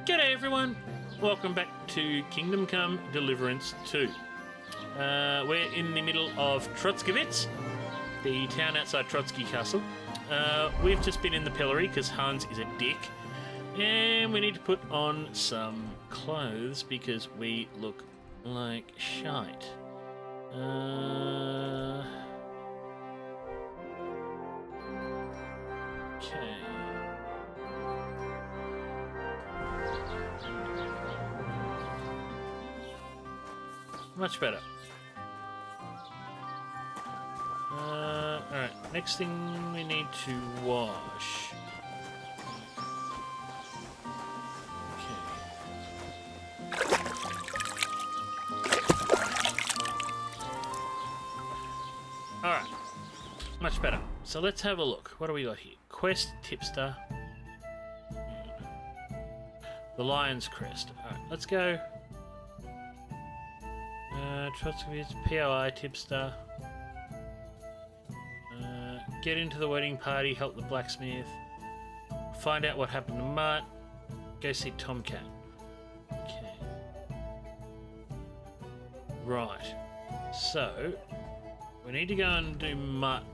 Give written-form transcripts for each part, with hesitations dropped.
G'day everyone, welcome back to Kingdom Come Deliverance II. We're in the middle of Troskowitz, the town outside Trotsky Castle. We've just been in the pillory because Hans is a dick, and we need to put on some clothes because we look like shite. Okay. Much better. Alright, next thing we need to wash. Okay. Alright, much better. So let's have a look. What do we got here? Quest tipster. The Lion's Crest. Alright, let's go. Troskowitz, POI, tipster. Get into the wedding party, help the blacksmith. Find out what happened to Mutt. Go see Tomcat. Okay. Right. So, we need to go and do Mutt,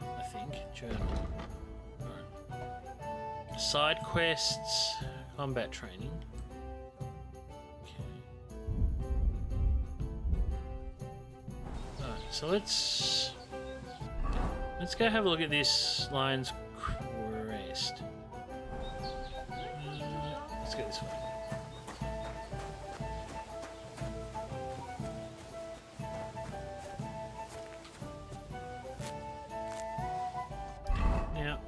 I think. Journal. Right. Side quests, combat training. So let's go have a look at this Lion's Crest. Let's go this way. Now,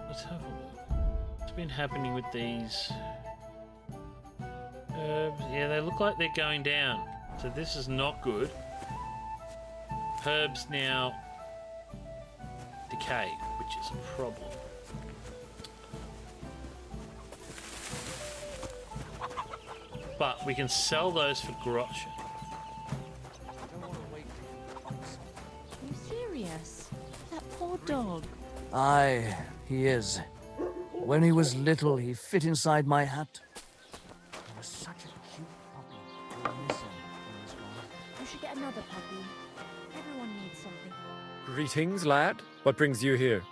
let's have a look. What's been happening with these herbs? Yeah, they look like they're going down. So this is not good. Herbs now decay, which is a problem. But we can sell those for groschen. Are you serious? That poor dog. Aye, he is. When he was little, he fit inside my hat. He was such a cute puppy. I miss him when he's gone. You should get another puppy. Everyone needs something. Greetings, lad. What brings you here?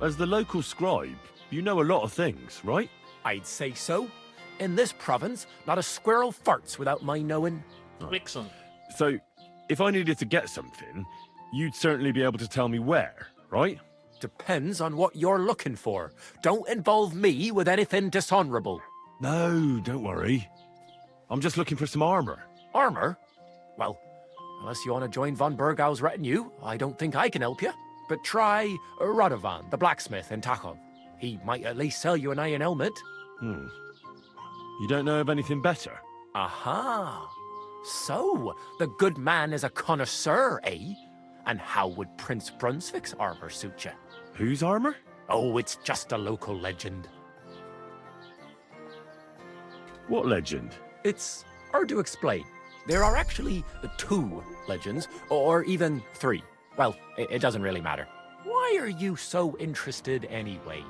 As the local scribe, you know a lot of things, right? I'd say so. In this province, not a squirrel farts without my knowing. Excellent. So, if I needed to get something, you'd certainly be able to tell me where, right? Depends on what you're looking for. Don't involve me with anything dishonorable. No, don't worry. I'm just looking for some armor. Armor? Well, unless you want to join von Burgau's retinue, I don't think I can help you. But try Radovan, the blacksmith in Tachov. He might at least sell you an iron helmet. You don't know of anything better? Aha! So, the good man is a connoisseur, eh? And how would Prince Brunswick's armor suit you? Whose armor? Oh, it's just a local legend. What legend? It's hard to explain. There are actually 2 legends, or even 3. Well, it doesn't really matter. Why are you so interested anyway?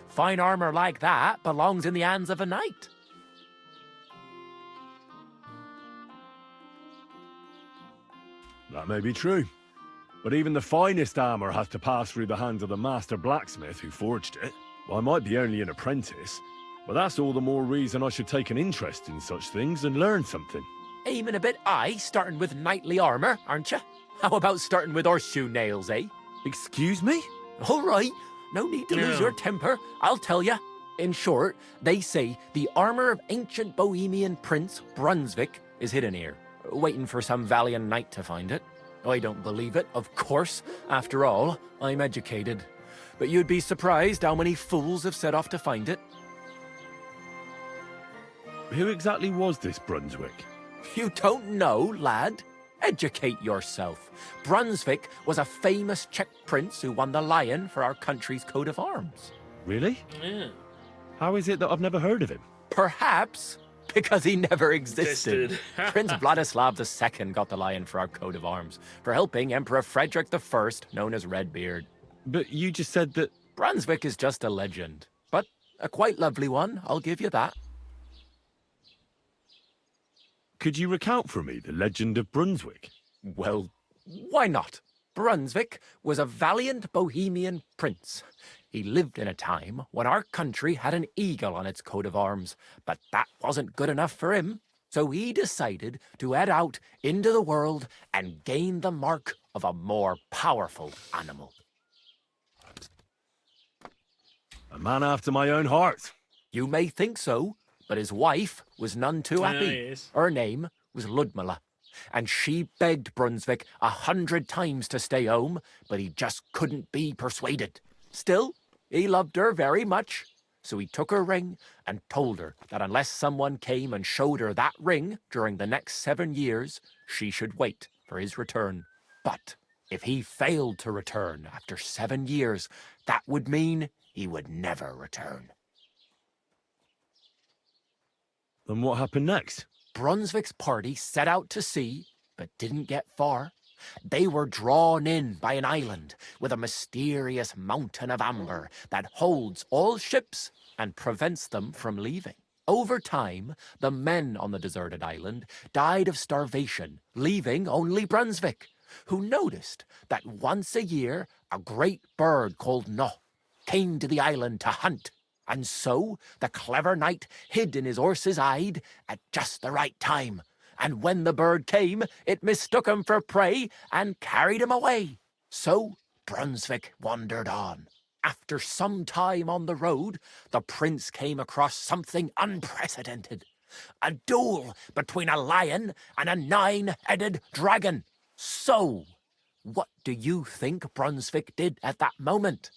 Fine armor like that belongs in the hands of a knight. That may be true. But even the finest armor has to pass through the hands of the master blacksmith who forged it. Well, I might be only an apprentice, but that's all the more reason I should take an interest in such things and learn something. Aiming a bit high, starting with knightly armor, aren't you? How about starting with horseshoe nails, eh? Excuse me? All right, no need to lose your temper, I'll tell you. In short, they say the armor of ancient Bohemian Prince Brunswick is hidden here, waiting for some valiant knight to find it. I don't believe it, of course. After all, I'm educated. But you'd be surprised how many fools have set off to find it. Who exactly was this Brunswick? You don't know, lad? Educate yourself. Brunswick was a famous Czech prince who won the lion for our country's coat of arms. Really? Yeah. How is it that I've never heard of him? Perhaps because he never existed. Existed. Prince Vladislav II got the lion for our coat of arms for helping Emperor Frederick I, known as Redbeard. But you just said that... Brunswick is just a legend. But A quite lovely one, I'll give you that. Could you recount for me the legend of Brunswick? Well, why not? Brunswick was a valiant Bohemian prince. He lived in a time when our country had an eagle on its coat of arms, but that wasn't good enough for him. So he decided to head out into the world and gain the mark of a more powerful animal. A man after my own heart. You may think so, but his wife was none too happy. Yes. Her name was Ludmilla, and she begged Brunswick 100 times to stay home, but he just couldn't be persuaded. Still, he loved her very much, so he took her ring and told her that unless someone came and showed her that ring during the next 7 years, she should wait for his return. But if he failed to return after 7 years, that would mean he would never return. Then what happened next? Brunswick's party set out to sea, but didn't get far. They were drawn in by an island with a mysterious mountain of amber that holds all ships and prevents them from leaving. Over time, the men on the deserted island died of starvation, leaving only Brunswick, who noticed that once a year a great bird called No came to the island to hunt. And so the clever knight hid in his horse's hide at just the right time. And when the bird came, it mistook him for prey and carried him away. So Brunswick wandered on. After some time on the road, the prince came across something unprecedented. A duel between a lion and a 9-headed dragon. So, what do you think Brunswick did at that moment?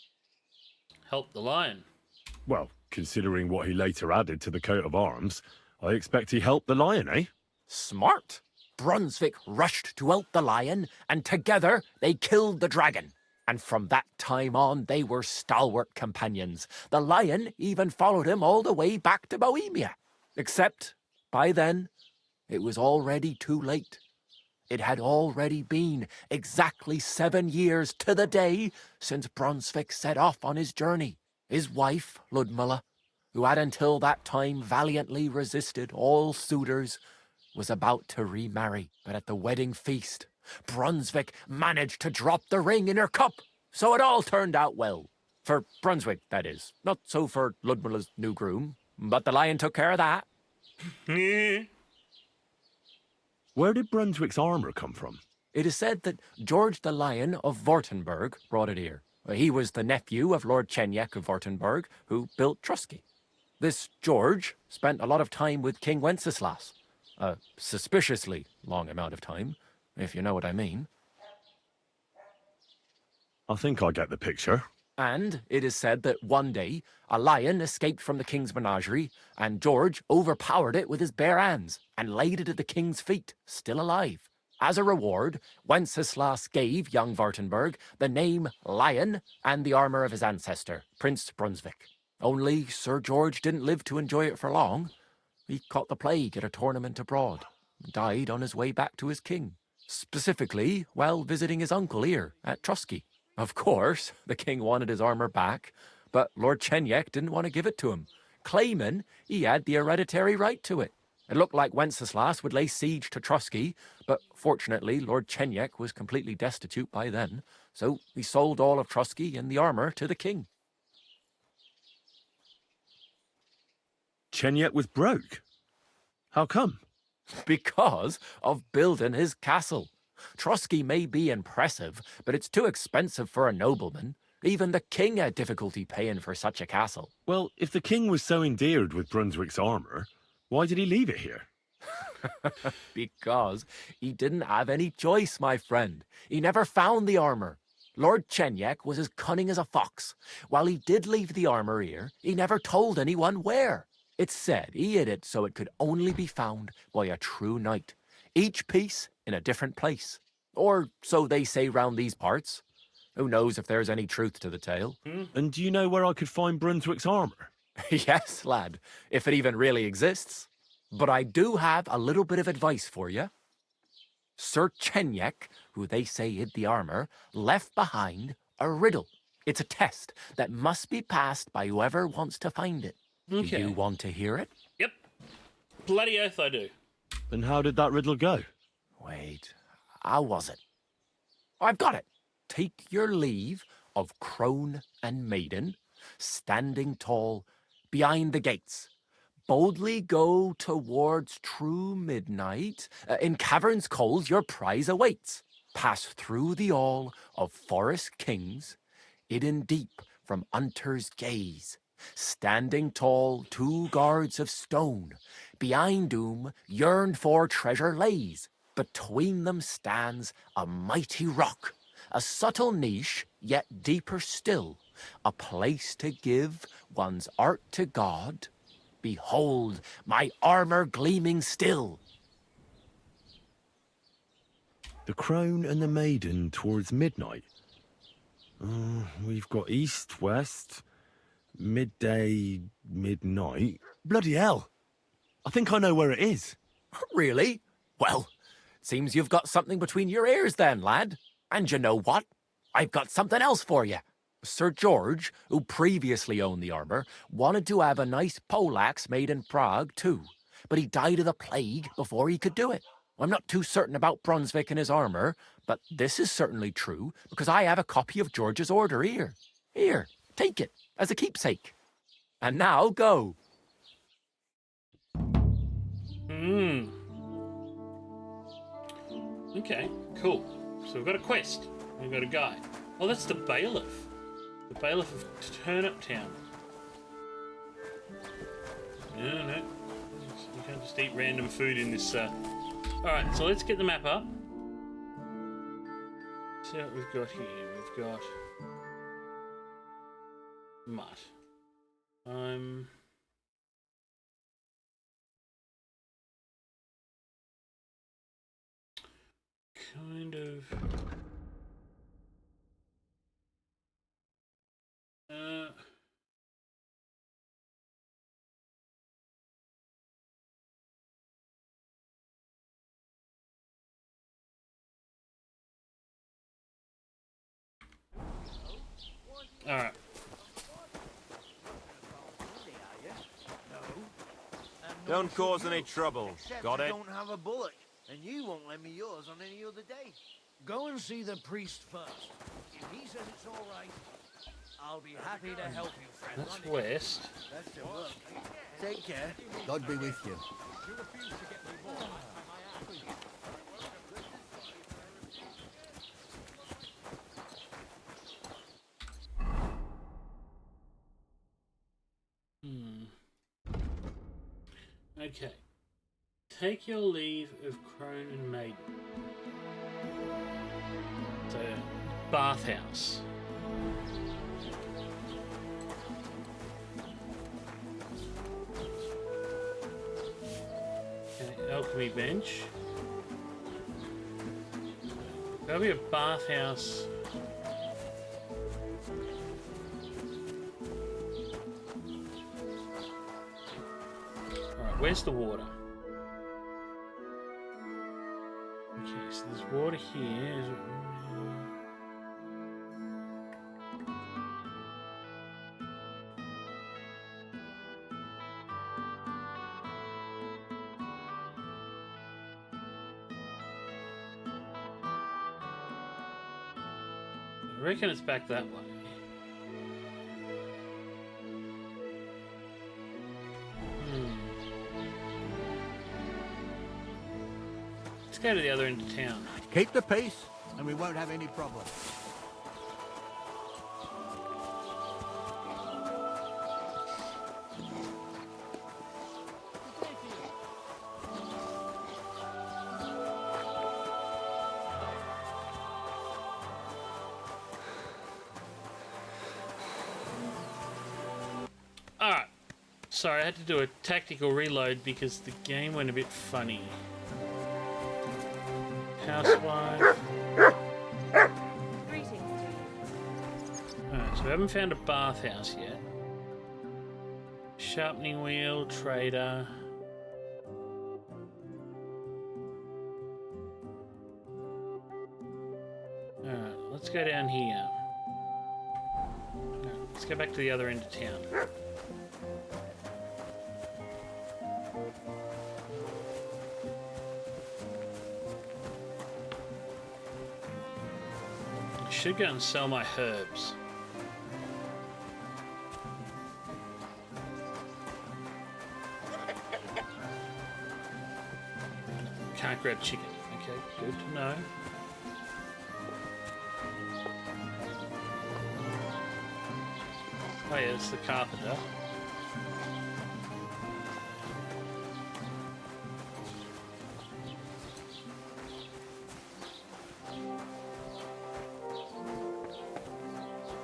Help the lion. Well, considering what he later added to the coat of arms, I expect he helped the lion, eh? Smart. Brunswick rushed to help the lion, and together they killed the dragon. And from that time on, they were stalwart companions. The lion even followed him all the way back to Bohemia. Except, by then, it was already too late. It had already been exactly 7 years to the day since Brunswick set off on his journey. His wife, Ludmilla, who had until that time valiantly resisted all suitors, was about to remarry. But at the wedding feast, Brunswick managed to drop the ring in her cup. So it all turned out well. For Brunswick, that is. Not so for Ludmilla's new groom, but the lion took care of that. Where did Brunswick's armour come from? It is said that George the Lion of Württemberg brought it here. He was the nephew of Lord Chenyak of Württemberg, who built Troskowitz. This George spent a lot of time with King Wenceslas. A suspiciously long amount of time, if you know what I mean. I think I get the picture. And it is said that one day, a lion escaped from the king's menagerie, and George overpowered it with his bare hands and laid it at the king's feet, still alive. As a reward, Wenceslas gave young Württemberg the name Lion and the armour of his ancestor, Prince Brunswick. Only Sir George didn't live to enjoy it for long. He caught the plague at a tournament abroad, and died on his way back to his king, specifically while visiting his uncle here at Troskowitz. Of course, the king wanted his armour back, but Lord Chenyak didn't want to give it to him, claiming he had the hereditary right to it. It looked like Wenceslas would lay siege to Troskowitz, but fortunately Lord Chenyak was completely destitute by then, so he sold all of Troskowitz and the armour to the king. Chenyak was broke. How come? Because of building his castle. Troskowitz may be impressive, but it's too expensive for a nobleman. Even the king had difficulty paying for such a castle. Well, if the king was so endeared with Brunswick's armour, why did he leave it here? Because he didn't have any choice, my friend. He never found the armour. Lord Chenyak was as cunning as a fox. While he did leave the armour here, he never told anyone where. It's said he hid it so it could only be found by a true knight, each piece in a different place. Or so they say round these parts. Who knows if there's any truth to the tale? And do you know where I could find Brunswick's armour? Yes, lad, if it even really exists. But I do have a little bit of advice for you. Sir Chenyak, who they say hid the armour, left behind a riddle. It's a test that must be passed by whoever wants to find it. Okay. Do you want to hear it? Yep. Bloody oath I do. Then how did that riddle go? Wait, how was it? I've got it. Take your leave of crone and maiden, standing tall behind the gates. Boldly go towards true midnight. In caverns cold your prize awaits. Pass through the all of forest kings, hidden deep from hunter's gaze. Standing tall, 2 guards of stone, behind whom yearned for treasure lays. Between them stands a mighty rock, a subtle niche, yet deeper still, a place to give one's art to God. Behold, my armor gleaming still. The crone and the maiden towards midnight. We've got east, west, midday, midnight. Bloody hell. I think I know where it is. Really? Well, seems you've got something between your ears then, lad. And you know what? I've got something else for you. Sir George, who previously owned the armor, wanted to have a nice poleaxe made in Prague too, but he died of the plague before he could do it. I'm not too certain about Brunswick and his armor, but this is certainly true because I have a copy of George's order here. Here, take it as a keepsake. And now go. Okay, cool. So we've got a quest. We've got a guy. Oh, that's the bailiff. The bailiff of Turnip Town. No. You can't just eat random food in this. Alright, so let's get the map up. See what we've got here. We've got mud. Kind of. Alright. Don't cause any trouble. Got I it? don't have a bullet, and you won't lend me yours on any other day. Go and see the priest first. If he says it's all right, I'll be happy to help you, friend. That's west. That's the work. Take care. God be with you. Okay. Take your leave of crone and maiden. So, bathhouse. Okay, alchemy bench. There'll be a bathhouse. Alright, where's the water? Okay, so there's water here. I reckon it's back that way. Let's go to the other end of town. Keep the peace, and we won't have any problems. Alright. Sorry, I had to do a tactical reload because the game went a bit funny. Housewife. Greetings to you. Alright, so we haven't found a bathhouse yet. Sharpening wheel, trader. Alright, let's go down here. Let's go back to the other end of town. I should go and sell my herbs. Can't grab chicken. Okay, good to know. Oh yeah, it's the carpenter.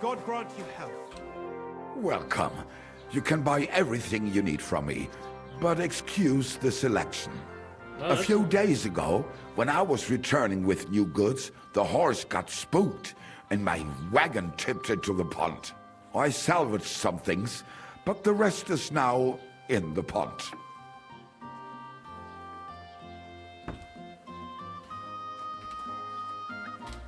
God grant you health. Welcome. You can buy everything you need from me, but excuse the selection. A few days ago, when I was returning with new goods, the horse got spooked and my wagon tipped into the pond. I salvaged some things, but the rest is now in the pond.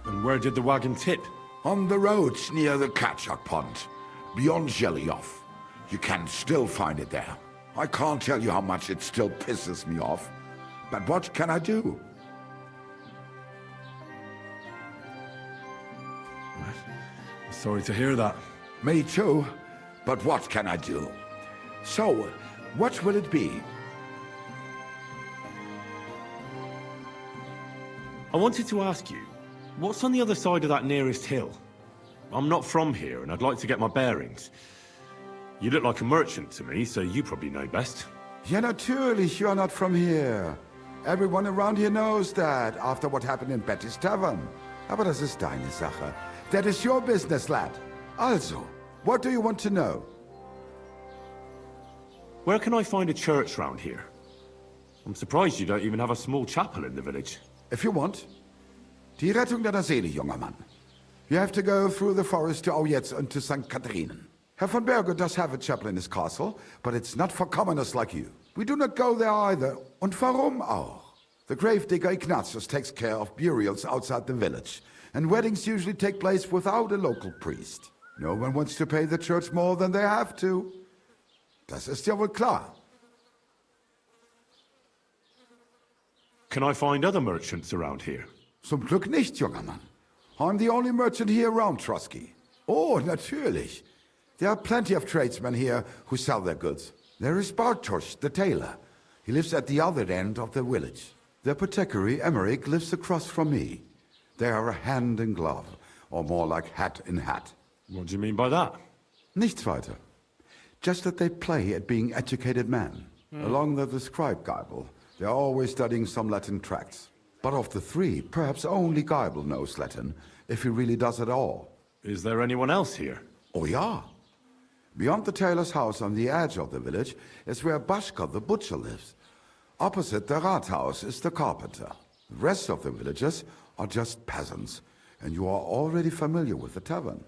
And where did the wagon tip? On the roads near the Katchak Pond, beyond Jelioff. You can still find it there. I can't tell you how much it still pisses me off, but what can I do? Sorry to hear that. Me too, but what can I do? So, what will it be? I wanted to ask you, what's on the other side of that nearest hill? I'm not from here, and I'd like to get my bearings. You look like a merchant to me, so you probably know best. Ja, natürlich, you're not from here. Everyone around here knows that, after what happened in Betty's Tavern. Aber das ist deine Sache. That is your business, lad. Also, what do you want to know? Where can I find a church round here? I'm surprised you don't even have a small chapel in the village. If you want. Die Rettung deiner Seele, junger Mann. You have to go through the forest to Aujetz and to St. Katharinen. Herr von Berger does have a chapel in his castle, but it's not for commoners like you. We do not go there either. Und warum auch? The gravedigger Ignatius takes care of burials outside the village, and weddings usually take place without a local priest. No one wants to pay the church more than they have to. Das ist ja wohl klar. Can I find other merchants around here? Zum Glück nicht, junger Mann. I'm the only merchant here around Troskowitz. Oh, natürlich. There are plenty of tradesmen here who sell their goods. There is Bartosz, the tailor. He lives at the other end of the village. The apothecary, Emmerich, lives across from me. They are hand in glove, or more like hat in hat. What do you mean by that? Nichts weiter. Just that they play at being educated men. Along the scribe Geibel, they are always studying some Latin tracts. But of the three, perhaps only Geibel knows Latin, if he really does at all. Is there anyone else here? Oh ja. Beyond the tailor's house on the edge of the village is where Bashka the butcher lives. Opposite the Rathaus is the carpenter. The rest of the villagers are just peasants, and you are already familiar with the tavern.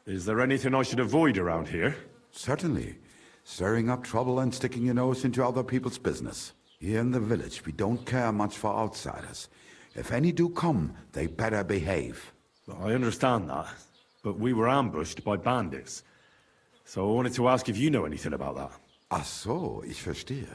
Is there anything I should avoid around here? Certainly. Stirring up trouble and sticking your nose into other people's business. Here in the village, we don't care much for outsiders. If any do come, they better behave. I understand that, but we were ambushed by bandits. So I wanted to ask if you know anything about that. Ach so, ich verstehe.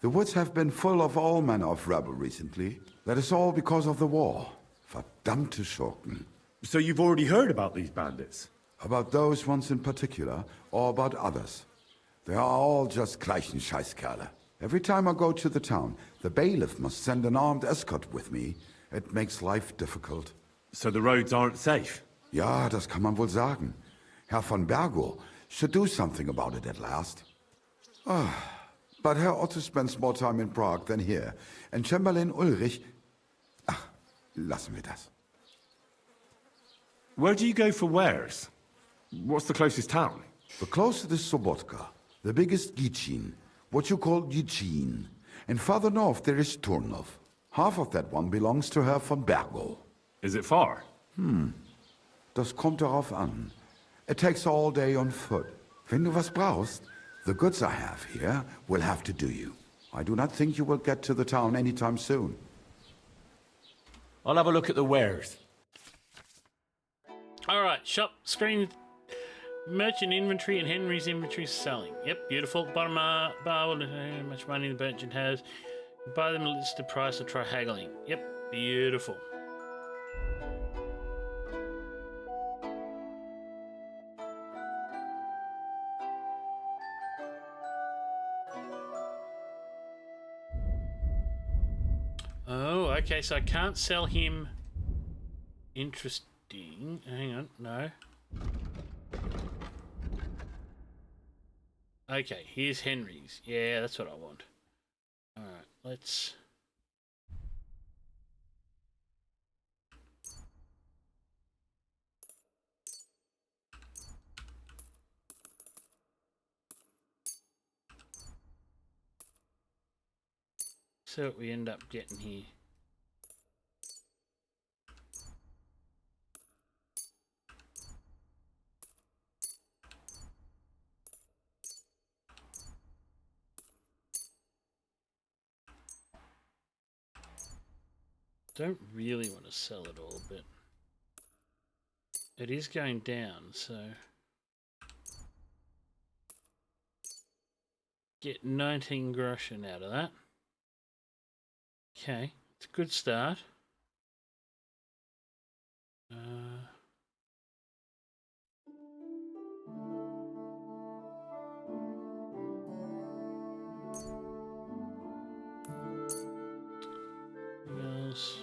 The woods have been full of all manner of rebel recently. That is all because of the war. Verdammte Schurken. So you've already heard about these bandits? About those ones in particular, or about others. They are all just gleichen Scheißkerle. Every time I go to the town, the bailiff must send an armed escort with me. It makes life difficult. So the roads aren't safe? Ja, das kann man wohl sagen. Herr von Bergo should do something about it at last. But Herr Otto spends more time in Prague than here, and Chamberlain Ulrich... Ach, lassen wir das. Where do you go for wares? What's the closest town? The closest is Sobotka, the biggest Gichin, what you call Gichin. And farther north there is Turnov. Half of that one belongs to Herr von Bergo. Is it far? Das kommt darauf an. It takes all day on foot. Wenn du was brauchst, the goods I have here will have to do you. I do not think you will get to the town anytime soon. I'll have a look at the wares. All right, shop screen, merchant inventory, and Henry's inventory selling. Yep, beautiful. Bottom bar will determine how much money the merchant has. Buy them a listed price or try haggling. Yep, beautiful. Oh, okay, so I can't sell him. Interesting. Hang on, no. Okay, here's Henry's. Yeah, that's what I want. Alright, let's... see what we end up getting here. Don't really want to sell it all, but it is going down, so get 19 groschen out of that. Okay, it's a good start. What else?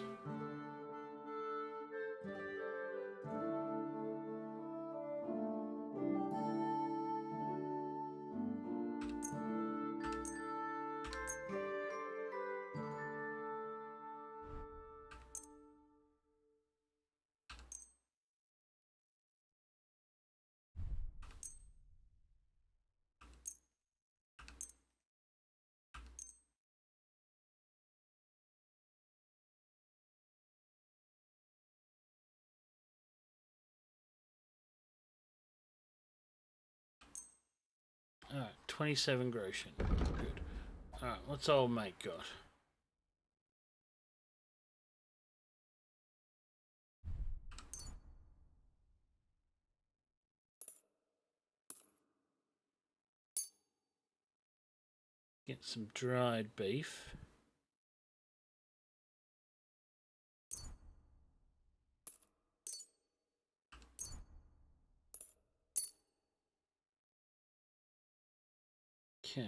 Alright, 27 groschen. Good. Alright, what's old mate got? Get some dried beef. Okay,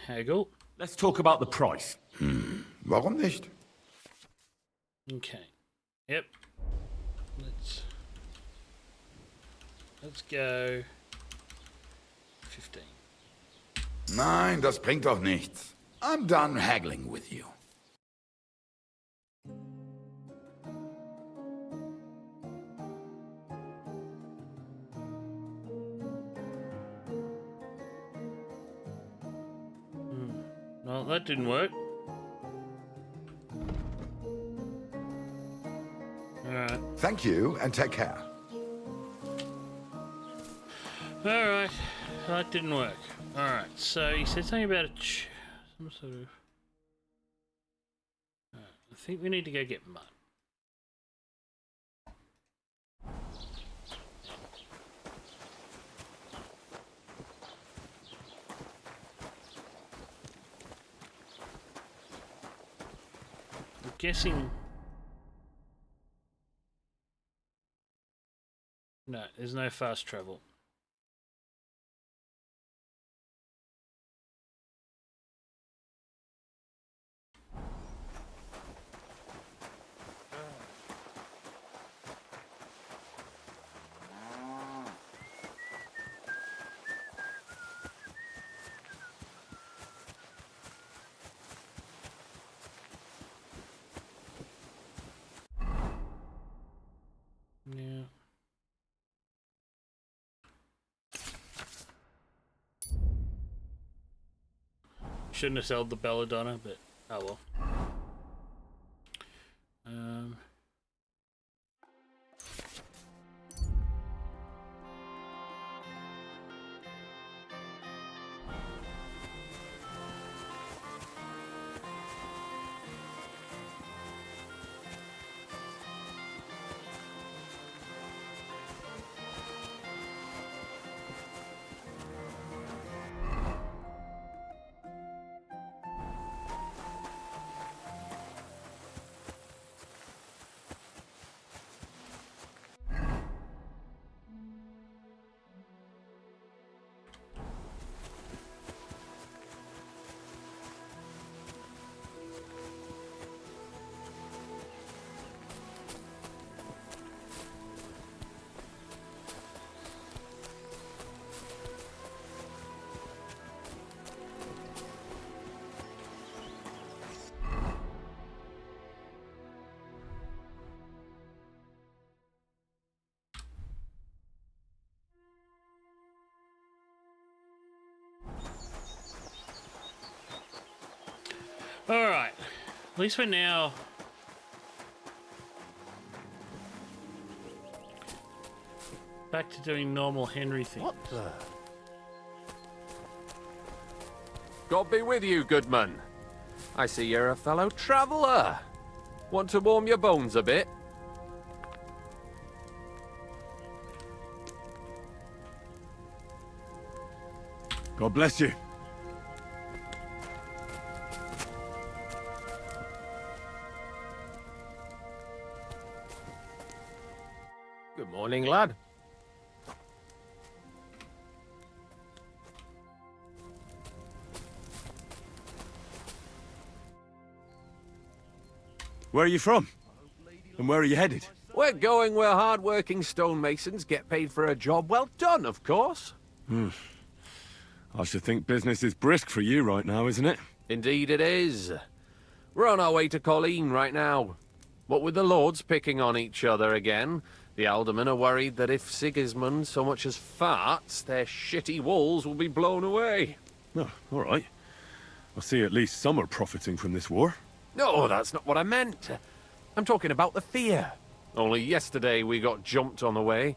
haggle. Let's talk about the price. Warum nicht? Okay. Yep. Let's go 15. Nein, das bringt doch nichts. I'm done haggling with you. Well, that didn't work. Alright. Thank you, and take care. Alright. That didn't work. Alright, so he said something about some sort of... Alright, I think we need to go get mud. I'm guessing... No, there's no fast travel. Yeah. Shouldn't have sold the belladonna, but oh well. Alright. At least we're now... back to doing normal Henry things. What the? God be with you, goodman. I see you're a fellow traveller. Want to warm your bones a bit? God bless you. Good morning, lad. Where are you from? And where are you headed? We're going where hard-working stonemasons get paid for a job well done, of course. I should think business is brisk for you right now, isn't it? Indeed it is. We're on our way to Colleen right now. What with the lords picking on each other again, the aldermen are worried that if Sigismund so much as farts, their shitty walls will be blown away. Oh, all right. I see at least some are profiting from this war. No, that's not what I meant. I'm talking about the fear. Only yesterday we got jumped on the way,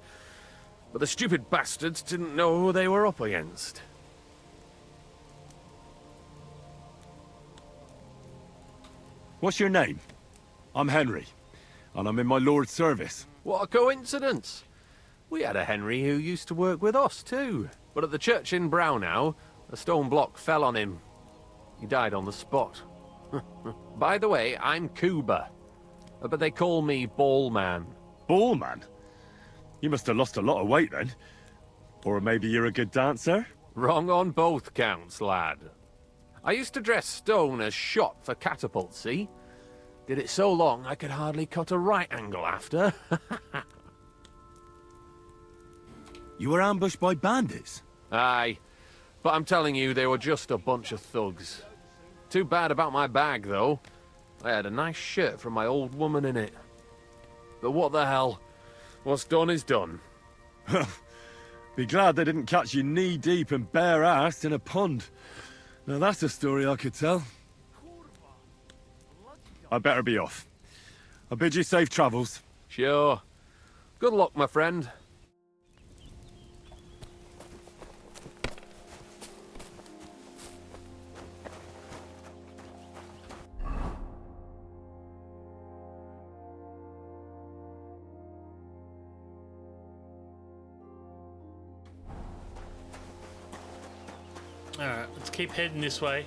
but the stupid bastards didn't know who they were up against. What's your name? I'm Henry, and I'm in my lord's service. What a coincidence. We had a Henry who used to work with us too, but at the church in Brownhow, a stone block fell on him. He died on the spot. By the way, I'm Cuba, but they call me Ballman. Ballman? You must have lost a lot of weight then. Or maybe you're a good dancer? Wrong on both counts, lad. I used to dress stone as shot for catapults, see? Did it so long I could hardly cut a right angle after. You were ambushed by bandits? Aye, but I'm telling you, they were just a bunch of thugs. Too bad about my bag, though. I had a nice shirt from my old woman in it. But what the hell? What's done is done. Be glad they didn't catch you knee-deep and bare-assed in a pond. Now that's a story I could tell. I better be off. I bid you safe travels. Sure. Good luck, my friend. Alright, let's keep heading this way.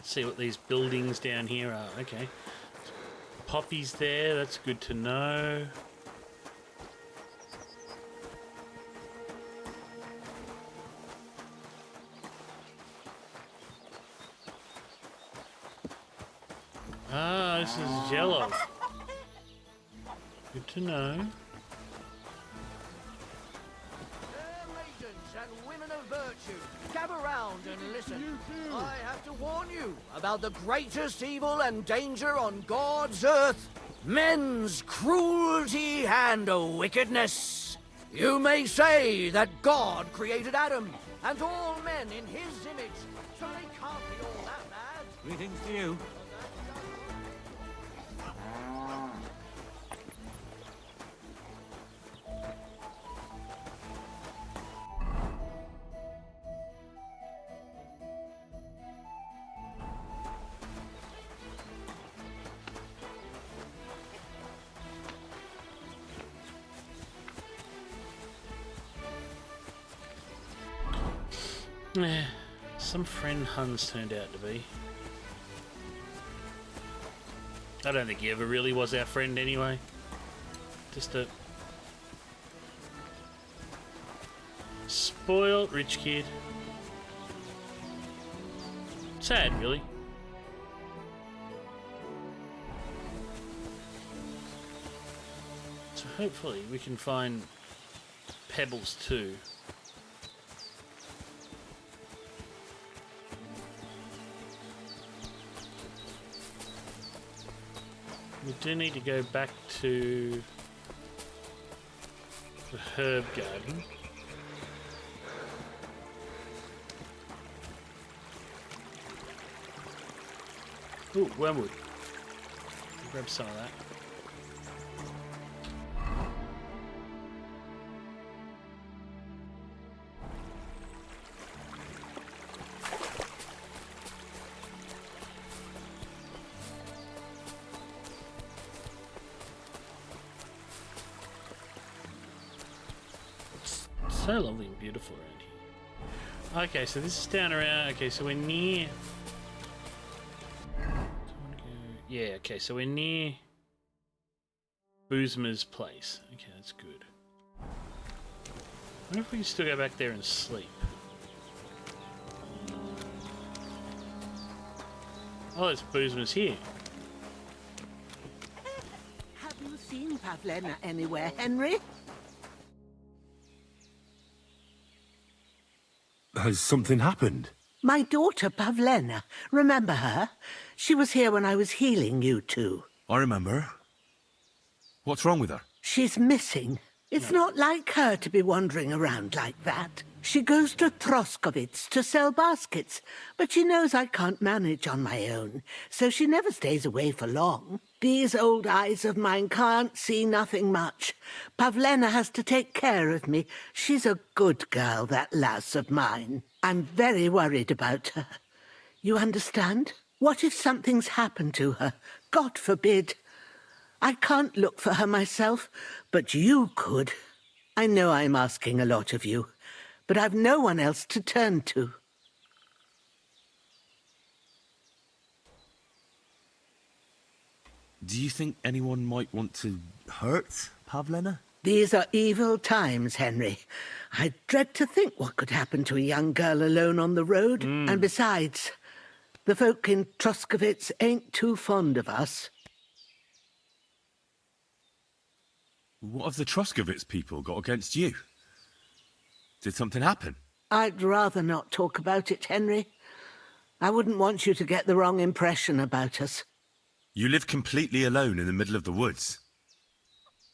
See what these buildings down here are. Okay. Poppies there, that's good to know. Ah, this is Jello. Good to know. Maidens and women of virtue, gather round and listen. I have to warn you about the greatest evil and danger on God's earth. Men's cruelty and wickedness. You may say that God created Adam and all men in his image, so they can't be all that bad. Greetings to you. Some friend Huns turned out to be. I don't think he ever really was our friend anyway. Just a spoiled rich kid. Sad, really. So hopefully we can find pebbles too. We do need to go back to the herb garden. Ooh, wormwood. Grab some of that. It's so lovely and beautiful around here. Okay, so this is down around. Okay, so we're near. Yeah, okay, so we're near Boozmer's place. Okay, that's good. I wonder if we can still go back there and sleep. Oh, it's Boozmer's here. Have you seen Pavlena anywhere, Henry? Has something happened? My daughter, Pavlena. Remember her? She was here when I was healing you two. I remember. What's wrong with her? She's missing. It's not like her to be wandering around like that. She goes to Troskowitz to sell baskets, but she knows I can't manage on my own, so she never stays away for long. These old eyes of mine can't see nothing much. Pavlena has to take care of me. She's a good girl, that lass of mine. I'm very worried about her. You understand? What if something's happened to her? God forbid. I can't look for her myself, but you could. I know I'm asking a lot of you, but I've no one else to turn to. Do you think anyone might want to hurt Pavlena? These are evil times, Henry. I dread to think what could happen to a young girl alone on the road. And besides, the folk in Troskowitz ain't too fond of us. What have the Troskowitz people got against you? Did something happen? I'd rather not talk about it, Henry. I wouldn't want you to get the wrong impression about us. You live completely alone in the middle of the woods.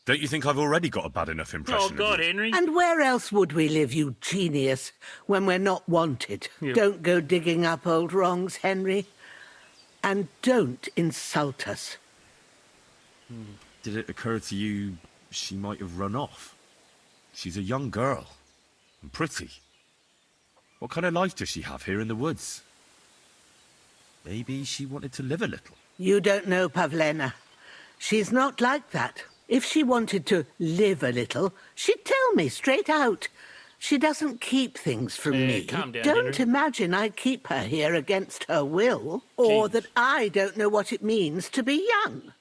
Don't you think I've already got a bad enough impression Oh, God, of you? Henry. And where else would we live, you genius, when we're not wanted? Yeah. Don't go digging up old wrongs, Henry. And don't insult us. Did it occur to you she might have run off? She's a young girl. And pretty. What kind of life does she have here in the woods? Maybe she wanted to live a little. You don't know Pavlena. She's not like that. If she wanted to live a little, she'd tell me straight out. She doesn't keep things from me. Calm down, Don't Henry. imagine I keep her here against her will, or that I don't know what it means to be young.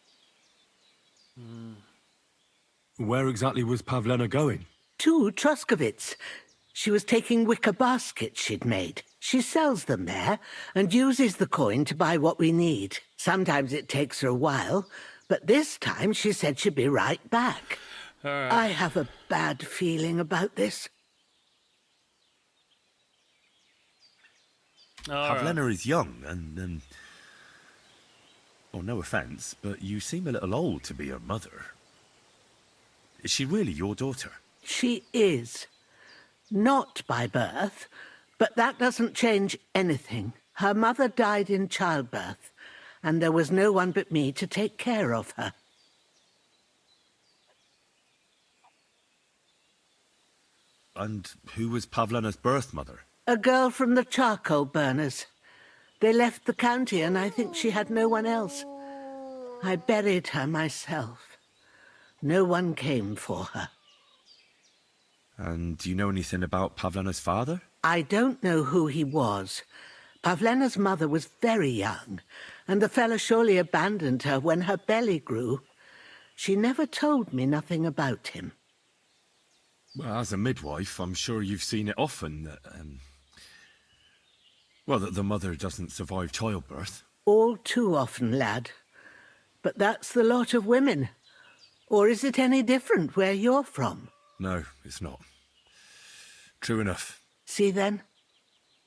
Where exactly was Pavlena going? To Troskowitz. She was taking wicker baskets she'd made. She sells them there and uses the coin to buy what we need. Sometimes it takes her a while, but this time she said she'd be right back. All right. I have a bad feeling about this. All right. Pavlena is young and, well, no offence, but you seem a little old to be her mother. Is she really your daughter? She is. Not by birth, but that doesn't change anything. Her mother died in childbirth, and there was no one but me to take care of her. And who was Pavlena's birth mother? A girl from the charcoal burners. They left the county, and I think she had no one else. I buried her myself. No one came for her. And do you know anything about Pavlena's father? I don't know who he was. Pavlena's mother was very young, and the fella surely abandoned her when her belly grew. She never told me nothing about him. Well, as a midwife, I'm sure you've seen it often that, well, that the mother doesn't survive childbirth. All too often, lad. But that's the lot of women. Or is it any different where you're from? No, it's not. True enough. See then?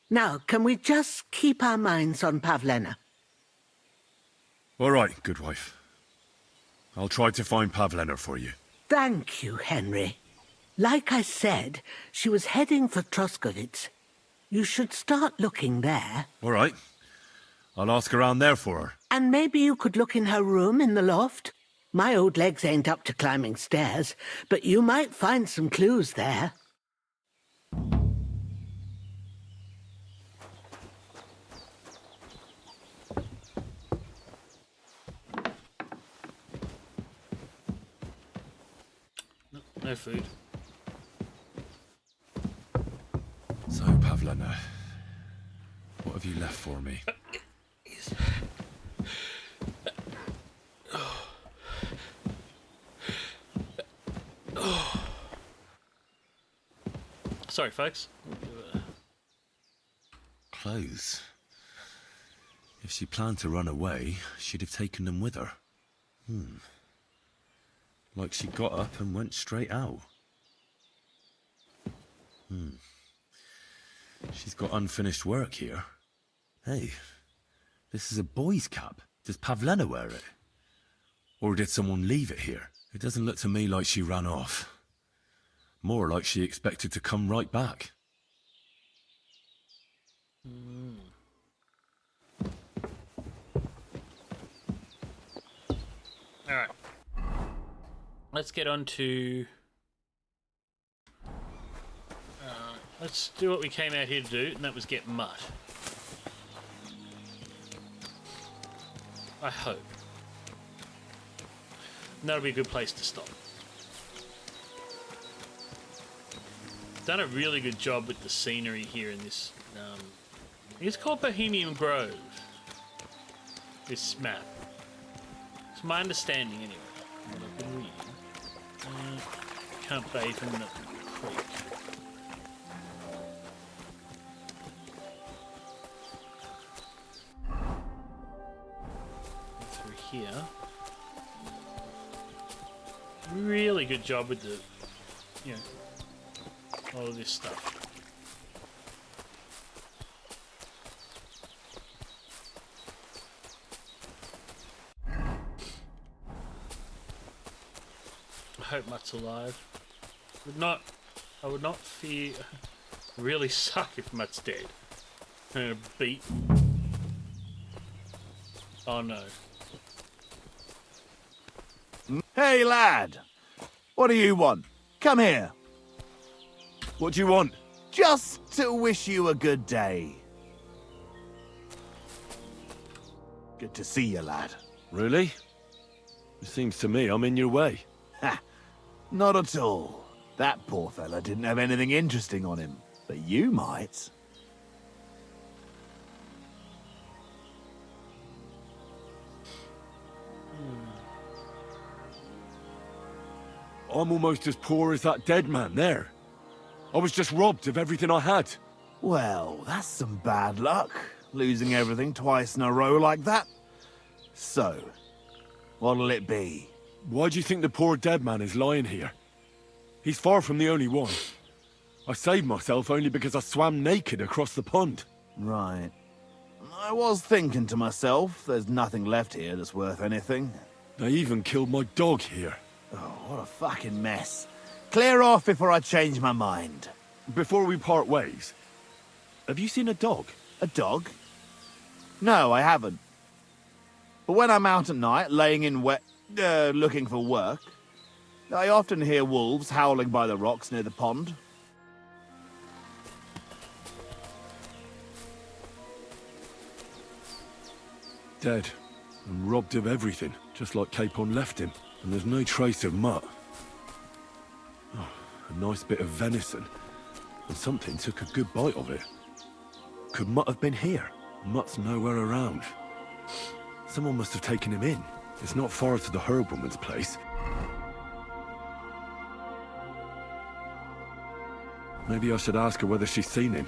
Now, can we just keep our minds on Pavlena? All right, good wife. I'll try to find Pavlena for you. Thank you, Henry. Like I said, she was heading for Troskowitz. You should start looking there. All right. I'll ask around there for her. And maybe you could look in her room in the loft. My old legs ain't up to climbing stairs, but you might find some clues there. No food. So, Pavlena, what have you left for me? Sorry, folks. Clothes. If she planned to run away, she'd have taken them with her. Like she got up and went straight out. She's got unfinished work here. Hey, this is a boy's cap. Does Pavlena wear it? Or did someone leave it here? It doesn't look to me like she ran off. More like she expected to come right back. Alright. Let's get on to... let's do what we came out here to do, and that was get mud. I hope. And that'll be a good place to stop. Done a really good job with the scenery here in this. It's called Bohemian Grove. This map. It's my understanding anyway. What I've been reading. Can't bathe in the creek. Through here. Really good job with the, all of this stuff. I hope Mutt's alive. I would not fear. Really suck if Mutt's dead. Beat. Oh no. Hey lad! What do you want? Come here. What do you want? Just to wish you a good day. Good to see you, lad. Really? It seems to me I'm in your way. Ha! Not at all. That poor fella didn't have anything interesting on him, but you might. I'm almost as poor as that dead man there. I was just robbed of everything I had. Well, that's some bad luck, losing everything twice in a row like that. So, what'll it be? Why do you think the poor dead man is lying here? He's far from the only one. I saved myself only because I swam naked across the pond. Right. I was thinking to myself, there's nothing left here that's worth anything. They even killed my dog here. Oh, what a fucking mess. Clear off before I change my mind. Before we part ways, have you seen a dog? A dog? No, I haven't. But when I'm out at night, laying in looking for work, I often hear wolves howling by the rocks near the pond. Dead. And robbed of everything, just like Capon left him. And there's no trace of Mutt. Oh, a nice bit of venison. And something took a good bite of it. Could Mutt have been here? Mutt's nowhere around. Someone must have taken him in. It's not far to the herb woman's place. Maybe I should ask her whether she's seen him.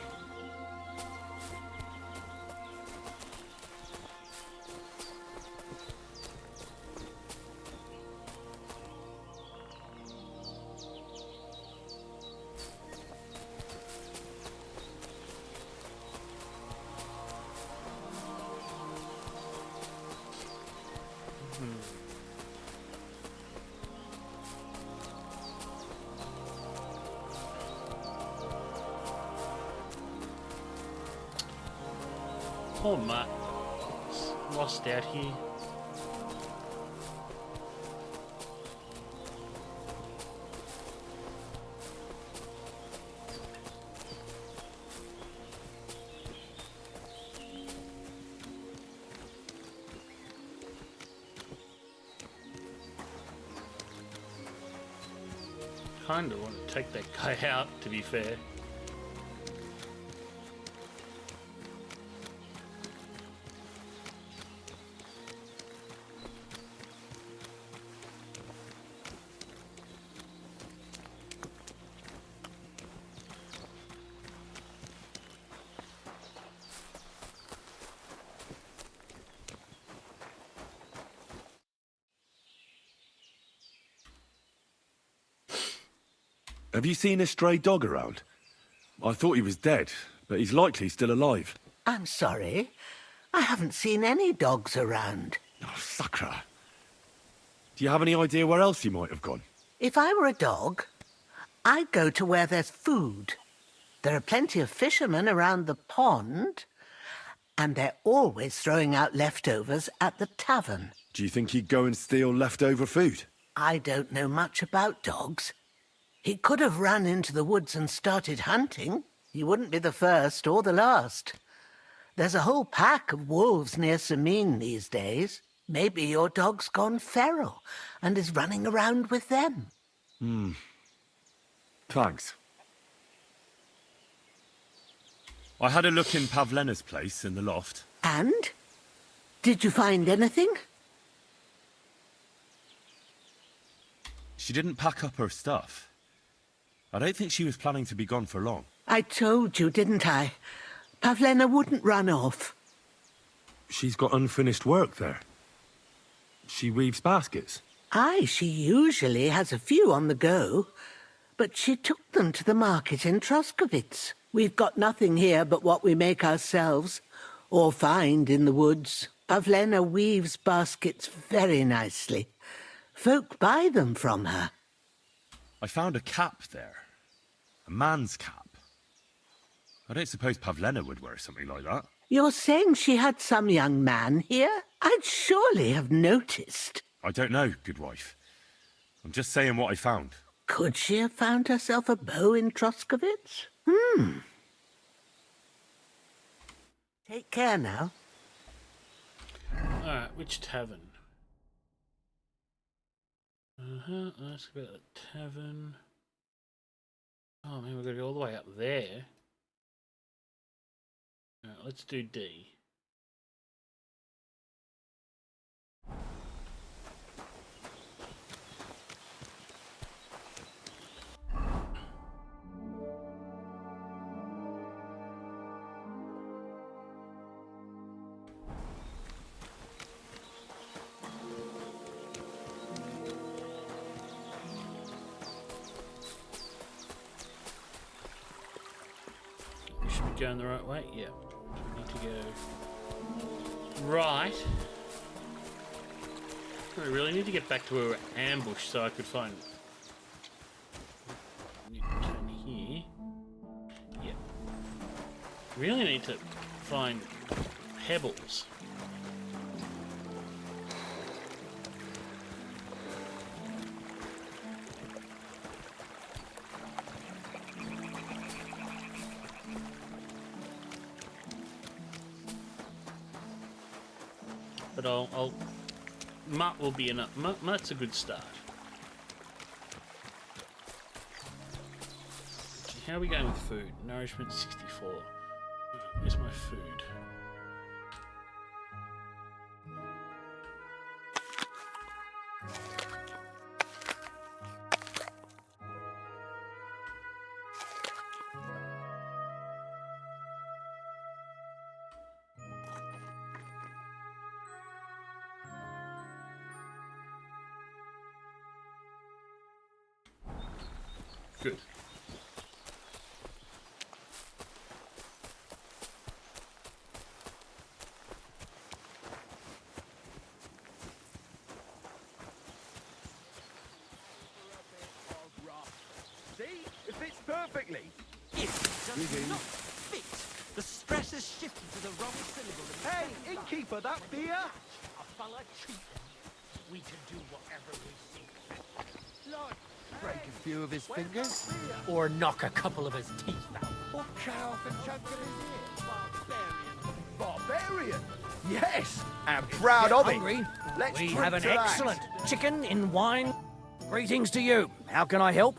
Poor Mutt. It's lost out here. Kinda want to take that guy out, to be fair. Have you seen a stray dog around? I thought he was dead, but he's likely still alive. I'm sorry. I haven't seen any dogs around. Oh, Sakra. Do you have any idea where else he might have gone? If I were a dog, I'd go to where there's food. There are plenty of fishermen around the pond, and they're always throwing out leftovers at the tavern. Do you think he'd go and steal leftover food? I don't know much about dogs. He could have run into the woods and started hunting. He wouldn't be the first or the last. There's a whole pack of wolves near Sameen these days. Maybe your dog's gone feral and is running around with them. Thanks. I had a look in Pavlena's place in the loft. And? Did you find anything? She didn't pack up her stuff. I don't think she was planning to be gone for long. I told you, didn't I? Pavlena wouldn't run off. She's got unfinished work there. She weaves baskets. Aye, she usually has a few on the go, but she took them to the market in Troskowitz. We've got nothing here but what we make ourselves, or find in the woods. Pavlena weaves baskets very nicely. Folk buy them from her. I found a cap there. A man's cap. I don't suppose Pavlena would wear something like that. You're saying she had some young man here? I'd surely have noticed. I don't know, good wife. I'm just saying what I found. Could she have found herself a beau in Troskowitz? Take care now. Alright, which tavern? Let's go to the tavern. Oh man, we've got to go all the way up there. Alright, let's do D. Going the right way? Yeah. We need to go right. I really need to get back to where we're ambushed so I could find. Need to turn here. Yeah. Really need to find pebbles. But I'll Mutt will be enough. Mutt's a good start. How are we going with food? Nourishment 64. Where's my food? Good. See? It fits perfectly. It does not fit. The stress has shifted to the wrong cylinder. Hey, innkeeper, that beer? A fella cheating. We can do whatever we see. Lord, Break a few of his fingers? or knock a couple of his teeth out. Or cut off a chunk of his ear? Barbarian? Yes, and proud of it. Hungry? Let's We drink have an to that. excellent chicken in wine. Greetings to you. How can I help?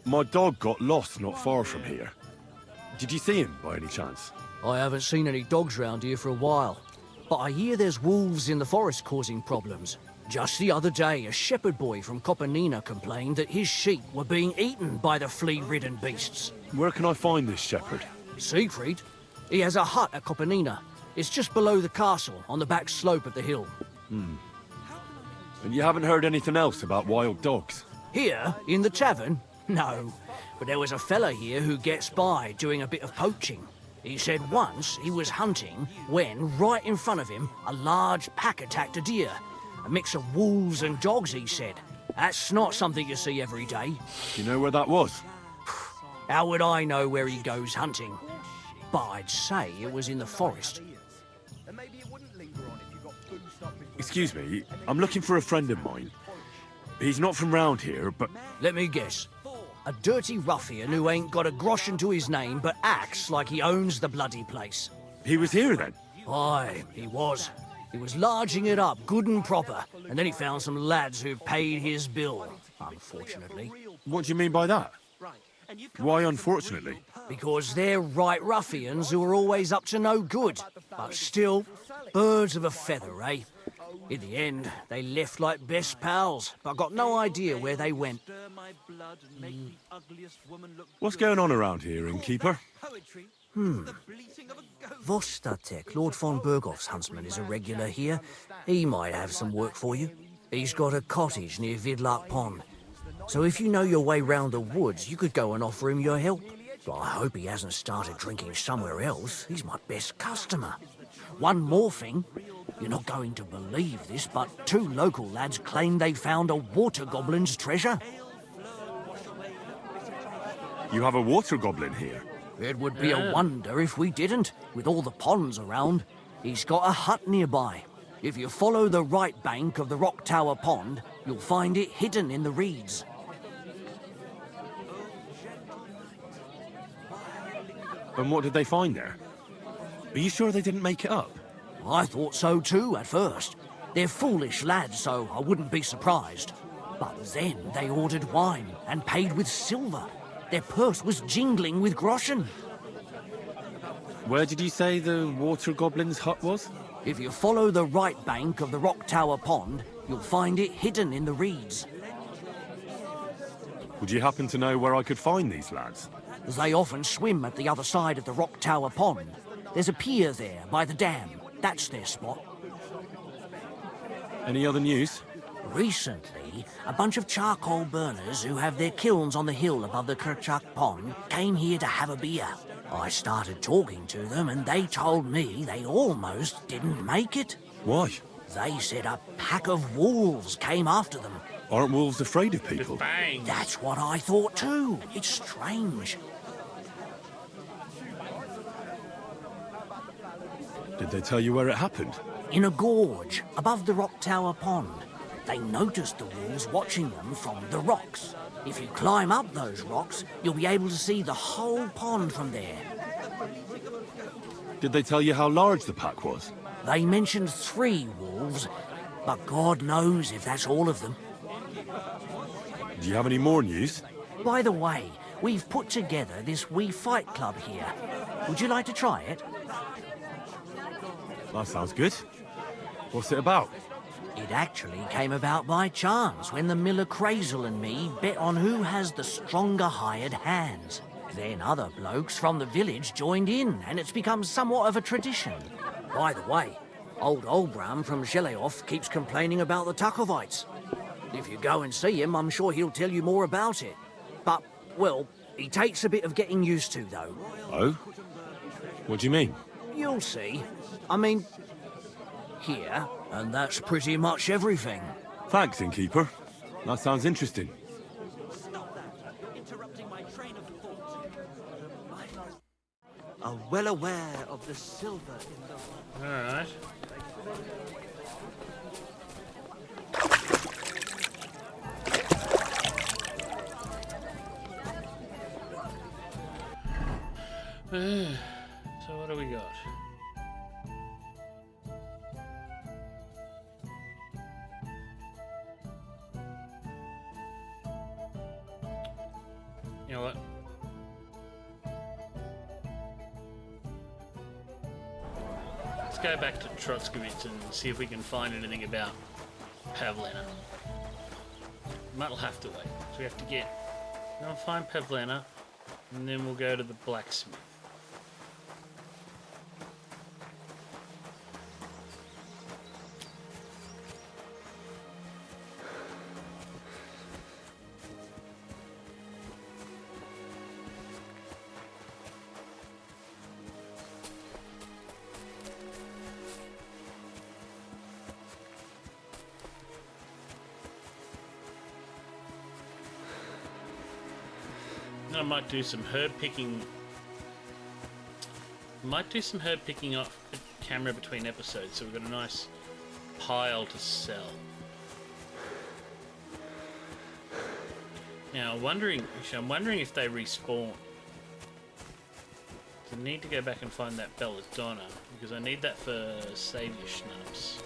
My dog got lost not far from here. Did you see him by any chance? I haven't seen any dogs round here for a while, but I hear there's wolves in the forest causing problems. Just the other day, a shepherd boy from Kopanina complained that his sheep were being eaten by the flea-ridden beasts. Where can I find this shepherd? Siegfried? He has a hut at Kopanina. It's just below the castle, on the back slope of the hill. And you haven't heard anything else about wild dogs? Here, in the tavern? No. But there was a fella here who gets by doing a bit of poaching. He said once he was hunting when, right in front of him, a large pack attacked a deer. A mix of wolves and dogs, he said. That's not something you see every day. Do you know where that was? How would I know where he goes hunting? But I'd say it was in the forest. And maybe it wouldn't linger on if you got boozed up before. Excuse me, I'm looking for a friend of mine. He's not from round here, but Let me guess. A dirty ruffian who ain't got a groschen to his name but acts like he owns the bloody place. he was here then. Aye, he was. He was larging it up, good and proper, and then he found some lads who paid his bill, unfortunately. What do you mean by that? Why unfortunately? Because they're right ruffians who are always up to no good. But still, birds of a feather, eh? In the end, they left like best pals, but got no idea where they went. What's going on around here, innkeeper? Vostatek, Lord von Berghoff's huntsman, is a regular here. He might have some work for you. He's got a cottage near Vidlark Pond. So if you know your way round the woods, you could go and offer him your help. But I hope he hasn't started drinking somewhere else. He's my best customer. One more thing. You're not going to believe this, but 2 local lads claim they found a water goblin's treasure. You have a water goblin here. It would be a wonder if we didn't, with all the ponds around. He's got a hut nearby. If you follow the right bank of the Rock Tower Pond, you'll find it hidden in the reeds. And what did they find there? Are you sure they didn't make it up? I thought so too at first. They're foolish lads, so I wouldn't be surprised. But then they ordered wine and paid with silver. Their purse was jingling with groschen. Where did you say the water goblin's hut was? If you follow the right bank of the Rock Tower Pond, you'll find it hidden in the reeds. Would you happen to know where I could find these lads? They often swim at the other side of the Rock Tower Pond. There's a pier there by the dam. That's their spot. Any other news? Recently, a bunch of charcoal burners who have their kilns on the hill above the Kerchak Pond came here to have a beer. I started talking to them and they told me they almost didn't make it. Why? They said a pack of wolves came after them. Aren't wolves afraid of people? Bang! That's what I thought too. It's strange. Did they tell you where it happened? In a gorge above the Rock Tower Pond. They noticed the wolves watching them from the rocks. If you climb up those rocks, you'll be able to see the whole pond from there. Did they tell you how large the pack was? They mentioned 3 wolves, but God knows if that's all of them. Do you have any more news? By the way, we've put together this wee fight club here. Would you like to try it? That sounds good. What's it about? It actually came about by chance when the miller Crazel and me bet on who has the stronger hired hands. Then other blokes from the village joined in, and it's become somewhat of a tradition. By the way, old Olbram from Sheleoth keeps complaining about the Takovites. If you go and see him, I'm sure he'll tell you more about it. But, well, he takes a bit of getting used to, though. Oh? What do you mean? You'll see. I mean, here, and that's pretty much everything. Thanks, innkeeper. That sounds interesting. are well aware of the silver in the... Alright. So what do we got? You know what? Let's go back to Troskowitz and see if we can find anything about Pavlena. Might have to wait. So we have to I'll find Pavlena, and then we'll go to the blacksmith. I might do some herb picking. Might do some herb picking off camera between episodes, so we've got a nice pile to sell. Now, I'm wondering if they respawn. So I need to go back and find that belladonna because I need that for savior schnapps.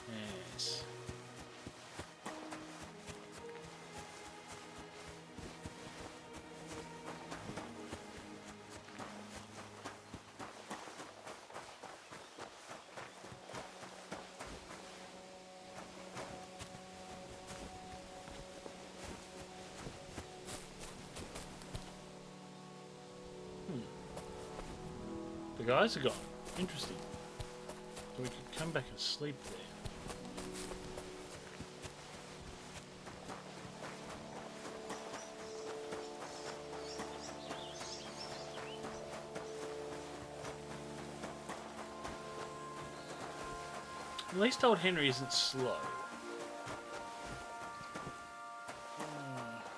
Yes. The guys are gone. Interesting. So we could come back and sleep there. At least old Henry isn't slow.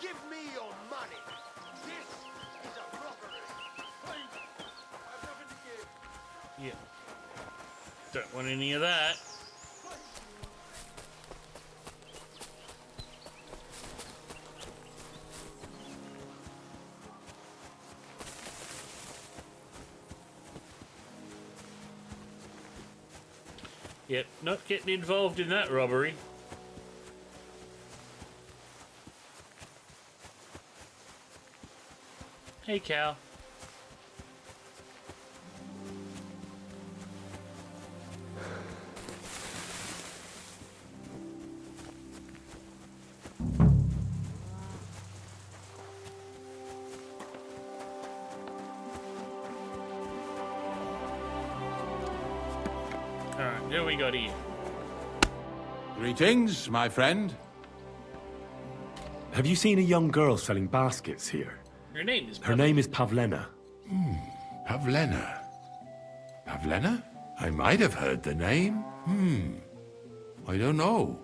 Give me your money. This is a robbery. I've nothing to give. Yeah. Don't want any of that. Yep, not getting involved in that robbery. Hey, cow. Alright, who we got here? Greetings, my friend. Have you seen a young girl selling baskets here? Her name is Her name is Pavlena. Pavlena. Pavlena? I might have heard the name. I don't know.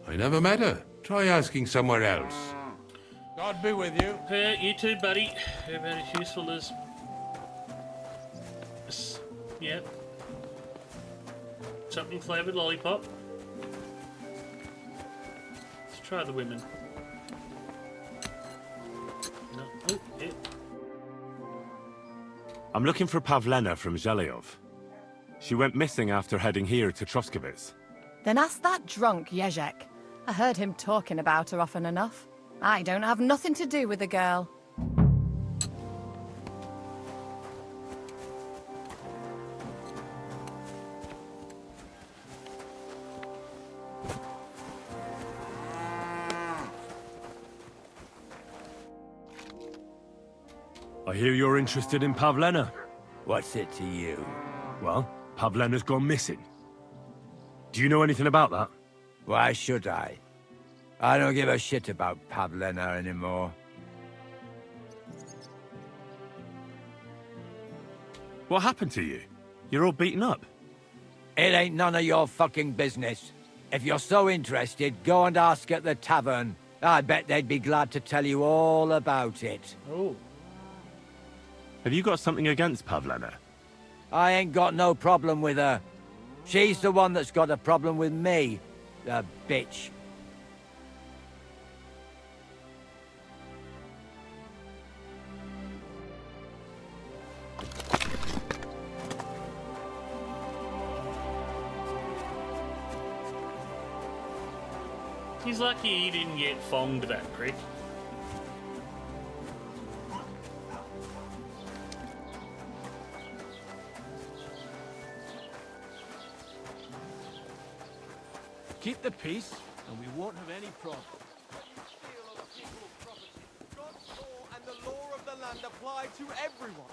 I never met her. Try asking somewhere else. God be with you. You too, buddy. You're about as useful as... Yep. Something flavoured lollipop. Let's try the women. No. Oh, yeah. I'm looking for Pavlena from Zhelyov. She went missing after heading here to Troskowitz. Then ask that drunk Yezhek. I heard him talking about her often enough. I don't have nothing to do with the girl. I hear you're interested in Pavlena. What's it to you? Well, Pavlena's gone missing. Do you know anything about that? Why should I? I don't give a shit about Pavlena anymore. What happened to you? You're all beaten up. It ain't none of your fucking business. If you're so interested, go and ask at the tavern. I bet they'd be glad to tell you all about it. Oh. Have you got something against Pavlena? I ain't got no problem with her. She's the one that's got a problem with me, the bitch. He's lucky he didn't get fonged, that prick. Keep the peace, and we won't have any problems. God's law and the law of the land apply to everyone.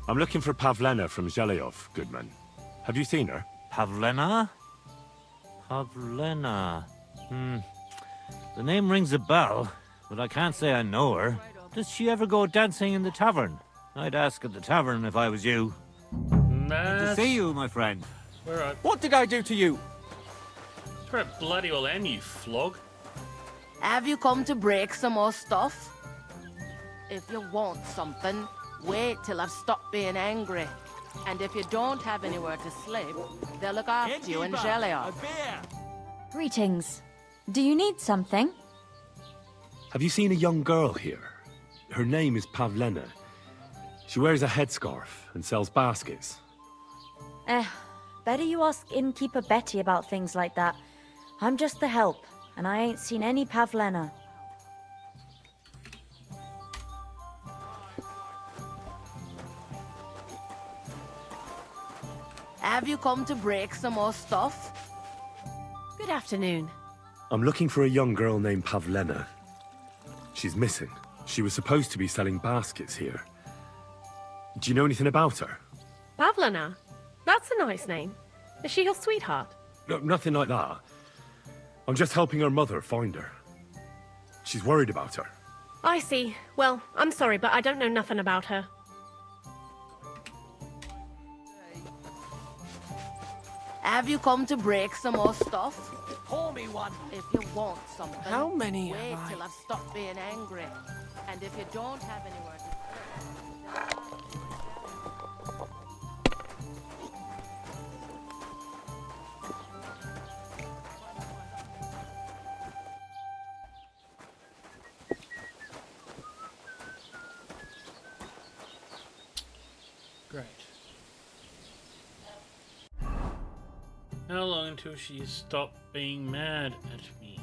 I'm looking for Pavlena from Zhelyov, Goodman. Have you seen her? Pavlena? Pavlena. The name rings a bell, but I can't say I know her. Does she ever go dancing in the tavern? I'd ask at the tavern if I was you. Good to see you, my friend. Alright. What did I do to you? For a bloody well and you flog. Have you come to break some more stuff? If you want something, wait till I've stopped being angry. And if you don't have anywhere to sleep, they'll look after you in Zhelyov. Greetings. Do you need something? Have you seen a young girl here? Her name is Pavlena. She wears a headscarf and sells baskets. Better you ask innkeeper Betty about things like that. I'm just the help, and I ain't seen any Pavlena. Have you come to break some more stuff? Good afternoon. I'm looking for a young girl named Pavlena. She's missing. She was supposed to be selling baskets here. Do you know anything about her? Pavlena? That's a nice name. Is she your sweetheart? No, nothing like that. I'm just helping her mother find her. She's worried about her. I see. Well, I'm sorry, but I don't know nothing about her. Have you come to break some more stuff? Pour me one. If you want something, How many wait have I? till I've stopped being angry. And if you don't have anywhere to Great. How long until she stopped being mad at me?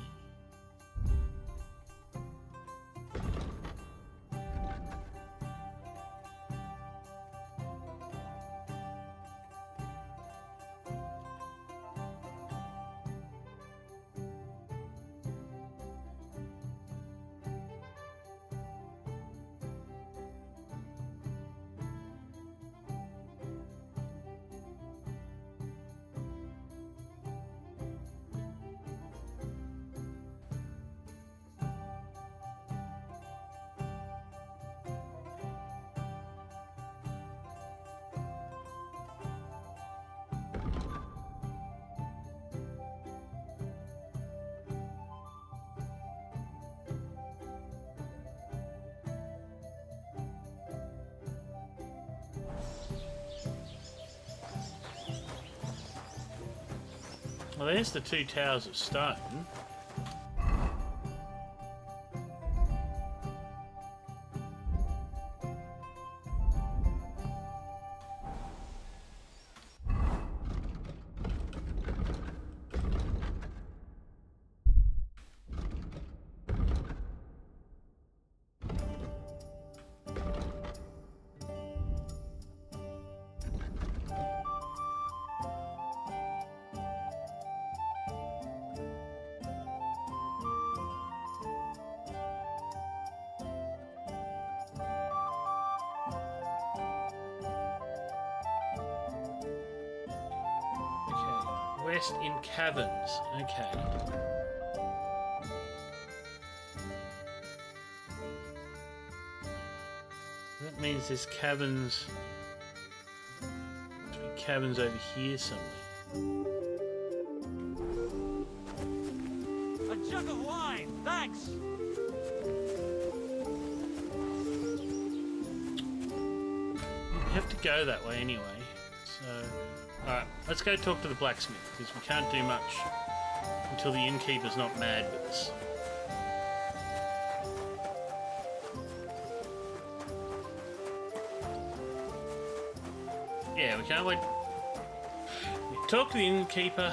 Well, there's the two towers of stone. West in caverns. Okay. That means there's caverns. Caverns over here somewhere. A jug of wine, thanks. You have to go that way anyway. So, alright, let's go talk to the blacksmith, because we can't do much until the innkeeper's not mad with us. Yeah, we can't wait. Talk to the innkeeper.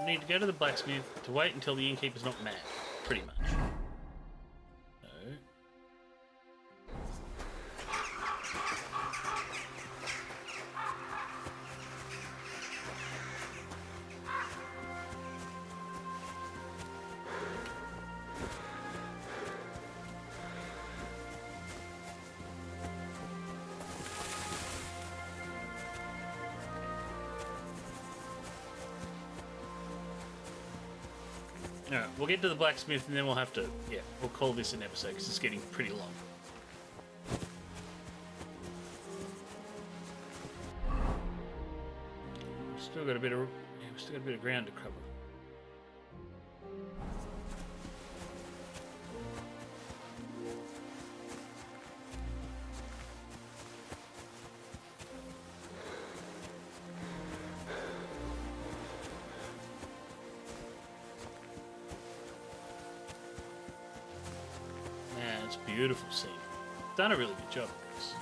Need to go to the blacksmith to wait until the innkeeper's not mad, pretty much. Alright, we'll get to the blacksmith and then we'll have to, we'll call this an episode because it's getting pretty long. We've still got a bit of ground to cover. Beautiful scene. Done a really good job, Chris.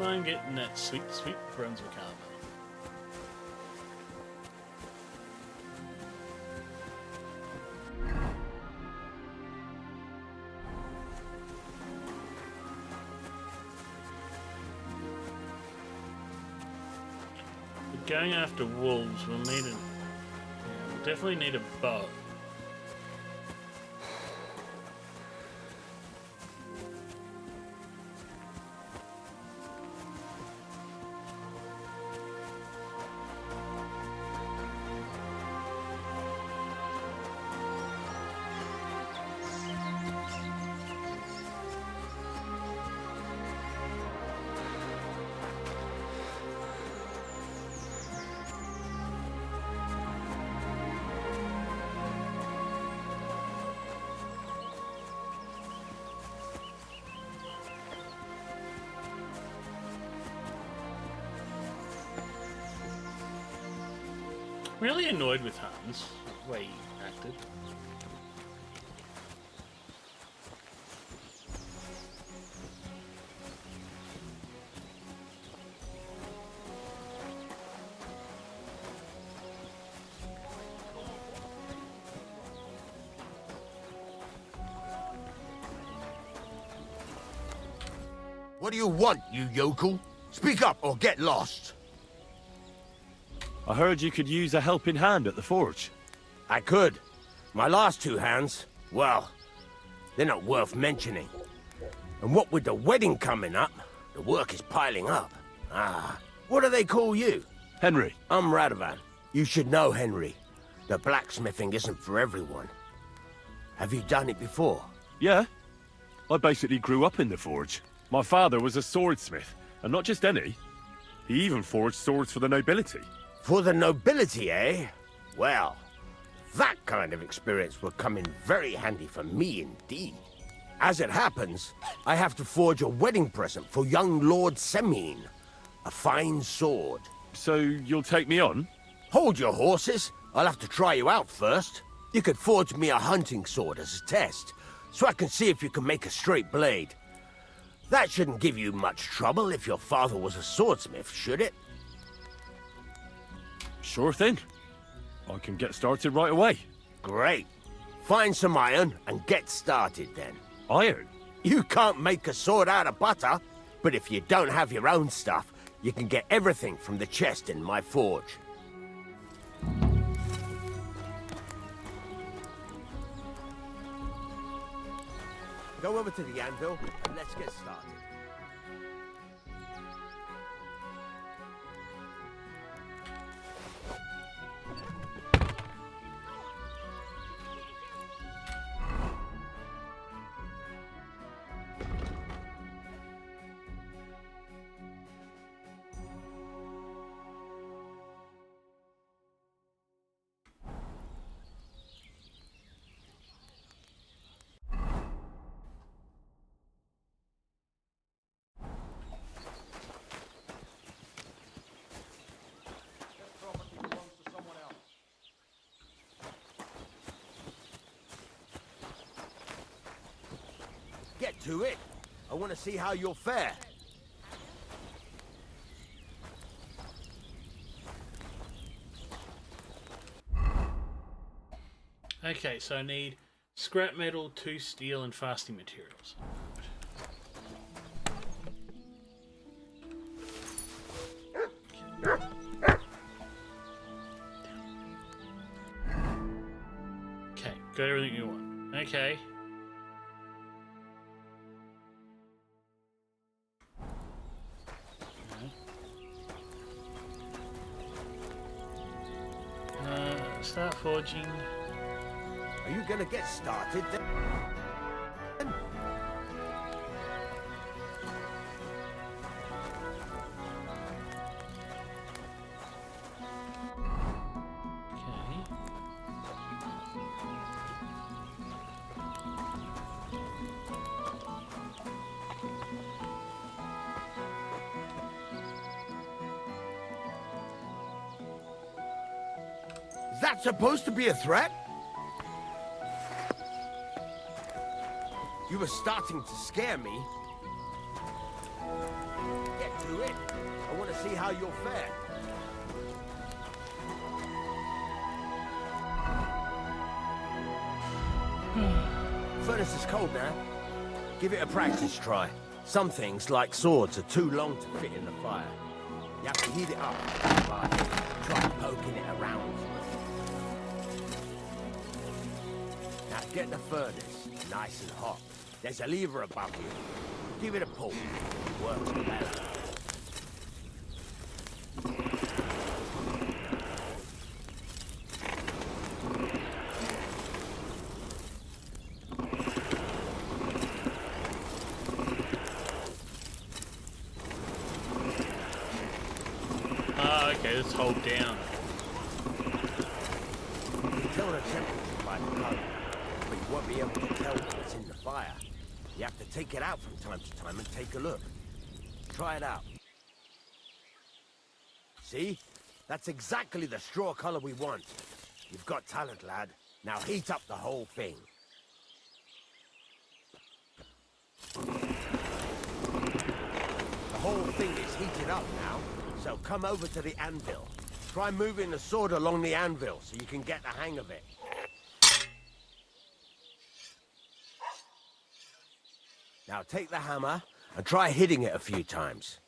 I'm getting that sweet, sweet Brunswick armor. Going after wolves, we'll need we'll definitely need a bow. Really annoyed with Hans, the way he acted. What do you want, you yokel? Speak up or get lost. I heard you could use a helping hand at the forge. I could. My last two hands, well, they're not worth mentioning. And what with the wedding coming up, the work is piling up. What do they call you? Henry. I'm Radovan. You should know, Henry. The blacksmithing isn't for everyone. Have you done it before? Yeah. I basically grew up in the forge. My father was a swordsmith, and not just any. He even forged swords for the nobility. For the nobility, eh? Well, that kind of experience will come in very handy for me indeed. As it happens, I have to forge a wedding present for young Lord Semine. A fine sword. So you'll take me on? Hold your horses. I'll have to try you out first. You could forge me a hunting sword as a test, so I can see if you can make a straight blade. That shouldn't give you much trouble if your father was a swordsmith, should it? Sure thing. I can get started right away. Great. Find some iron and get started then. Iron? You can't make a sword out of butter, but if you don't have your own stuff, you can get everything from the chest in my forge. Go over to the anvil and let's get started. to it. I want to see how you'll fare. Okay, so I need scrap metal, 2 steel, and fasting materials. Okay, got everything you want. Okay. Start forging. Are you gonna get started then? Is that supposed to be a threat? You were starting to scare me. Get to it. I want to see how you'll fare. Furnace is cold now. Give it a practice try. Some things, like swords, are too long to fit in the fire. You have to heat it up. Try poking it around. Now get the furnace nice and hot. There's a lever above you. Give it a pull. It works better. Okay, let's hold down. You can tell the temperature by the color, but you won't be able to tell what's in the fire. You have to take it out from time to time and take a look. Try it out. See? That's exactly the straw color we want. You've got talent, lad. Now heat up the whole thing. The whole thing is heated up now, so come over to the anvil. Try moving the sword along the anvil so you can get the hang of it. Now take the hammer and try hitting it a few times.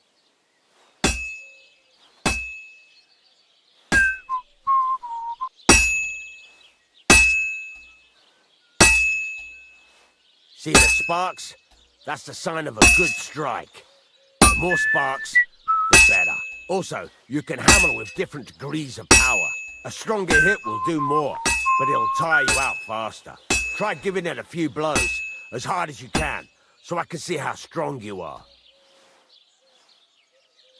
See the sparks? That's the sign of a good strike. The more sparks, the better. Also, you can hammer with different degrees of power. A stronger hit will do more, but it'll tire you out faster. Try giving it a few blows, as hard as you can, so I can see how strong you are.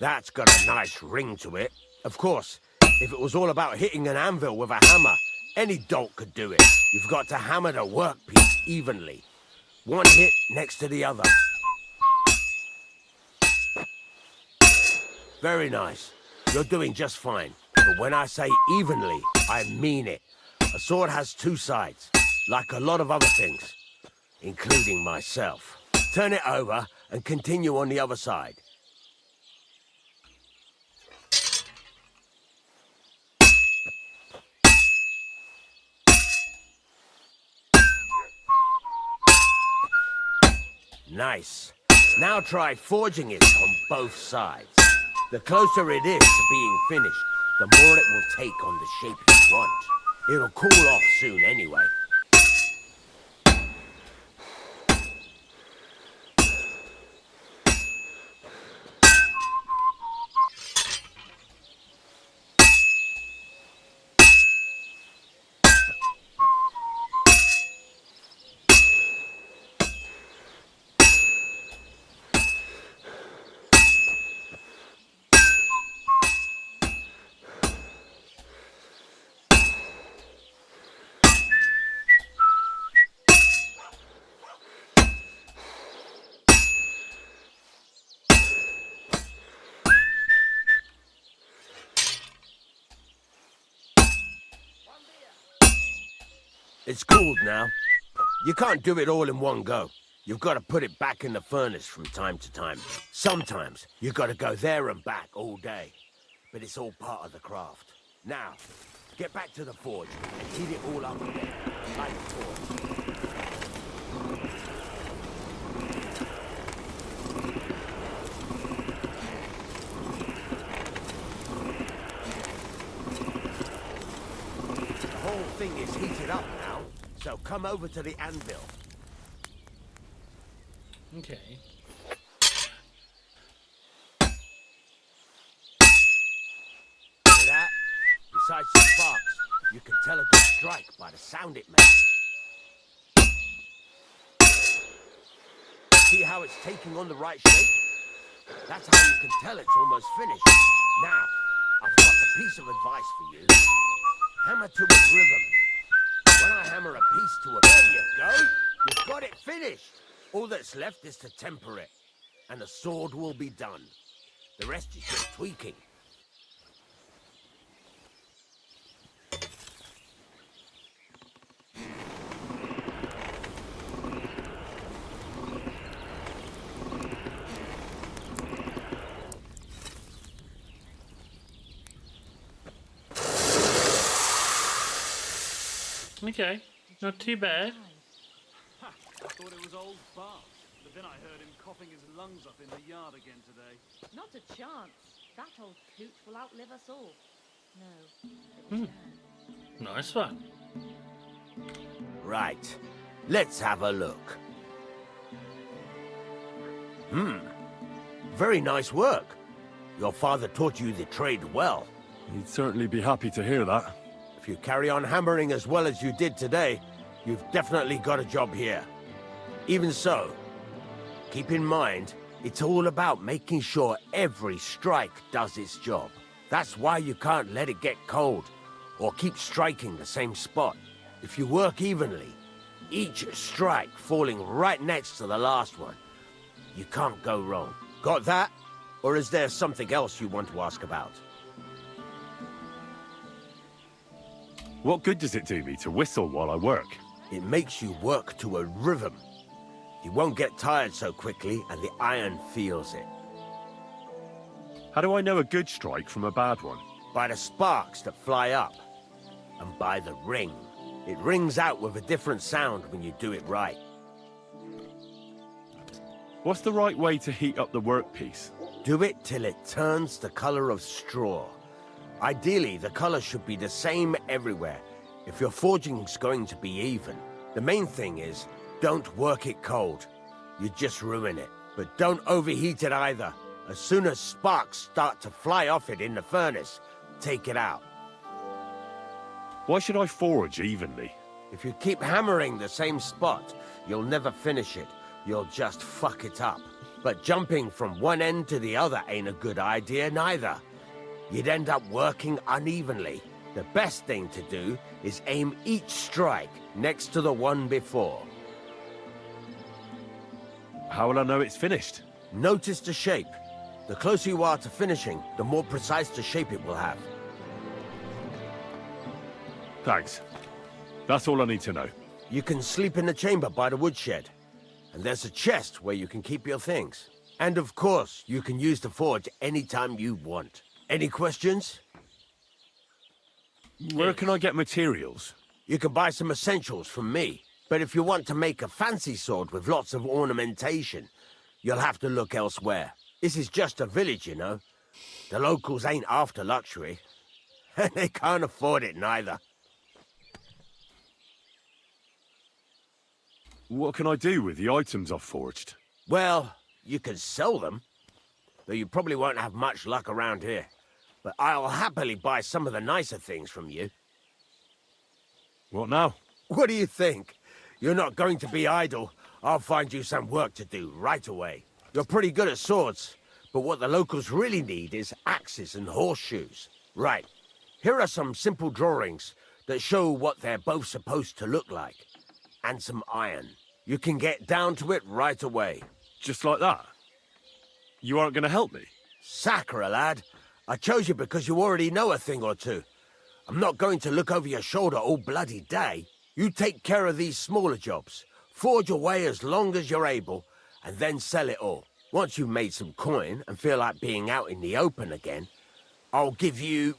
That's got a nice ring to it. Of course, if it was all about hitting an anvil with a hammer, any dolt could do it. You've got to hammer the workpiece evenly. One hit next to the other. Very nice. You're doing just fine. But when I say evenly, I mean it. A sword has two sides, like a lot of other things, including myself. Turn it over and continue on the other side. Nice. Now try forging it on both sides. The closer it is to being finished, the more it will take on the shape you want. It'll cool off soon anyway. It's cooled now. You can't do it all in one go. You've got to put it back in the furnace from time to time. Sometimes you've got to go there and back all day. But it's all part of the craft. Now, get back to the forge and heat it all up again. Light the torch. The whole thing is heated up now, so come over to the anvil. Okay. Hear that? Besides the sparks, you can tell a good strike by the sound it makes. See how it's taking on the right shape? That's how you can tell it's almost finished. Now, I've got a piece of advice for you. Hammer to a rhythm. When I hammer a piece to a... There you go! You've got it finished! All that's left is to temper it, and the sword will be done. The rest is just tweaking. Okay, not too bad. I thought it was old Bart, but then I heard him coughing his lungs up in the yard again today. Not a chance. That old coot will outlive us all. No. Nice one. Right, let's have a look. Very nice work. Your father taught you the trade well. He'd certainly be happy to hear that. If you carry on hammering as well as you did today, you've definitely got a job here. Even so, keep in mind, it's all about making sure every strike does its job. That's why you can't let it get cold, or keep striking the same spot. If you work evenly, each strike falling right next to the last one, you can't go wrong. Got that? Or is there something else you want to ask about? What good does it do me to whistle while I work? It makes you work to a rhythm. You won't get tired so quickly, and the iron feels it. How do I know a good strike from a bad one? By the sparks that fly up, and by the ring. It rings out with a different sound when you do it right. What's the right way to heat up the workpiece? Do it till it turns the color of straw. Ideally, the color should be the same everywhere, if your forging's going to be even. The main thing is, don't work it cold. You just ruin it. But don't overheat it either. As soon as sparks start to fly off it in the furnace, take it out. Why should I forge evenly? If you keep hammering the same spot, you'll never finish it. You'll just fuck it up. But jumping from one end to the other ain't a good idea neither. You'd end up working unevenly. The best thing to do is aim each strike next to the one before. How will I know it's finished? Notice the shape. The closer you are to finishing, the more precise the shape it will have. Thanks. That's all I need to know. You can sleep in the chamber by the woodshed. And there's a chest where you can keep your things. And of course, you can use the forge anytime you want. Any questions? Where can I get materials? You can buy some essentials from me. But if you want to make a fancy sword with lots of ornamentation, you'll have to look elsewhere. This is just a village, you know. The locals ain't after luxury. And they can't afford it neither. What can I do with the items I've forged? Well, you can sell them. Though you probably won't have much luck around here. But I'll happily buy some of the nicer things from you. What now? What do you think? You're not going to be idle. I'll find you some work to do right away. You're pretty good at swords, but what the locals really need is axes and horseshoes. Right. Here are some simple drawings that show what they're both supposed to look like. And some iron. You can get down to it right away. Just like that? You aren't going to help me? Sacre, lad. I chose you because you already know a thing or two. I'm not going to look over your shoulder all bloody day. You take care of these smaller jobs. Forge away as long as you're able, and then sell it all. Once you've made some coin and feel like being out in the open again, I'll give you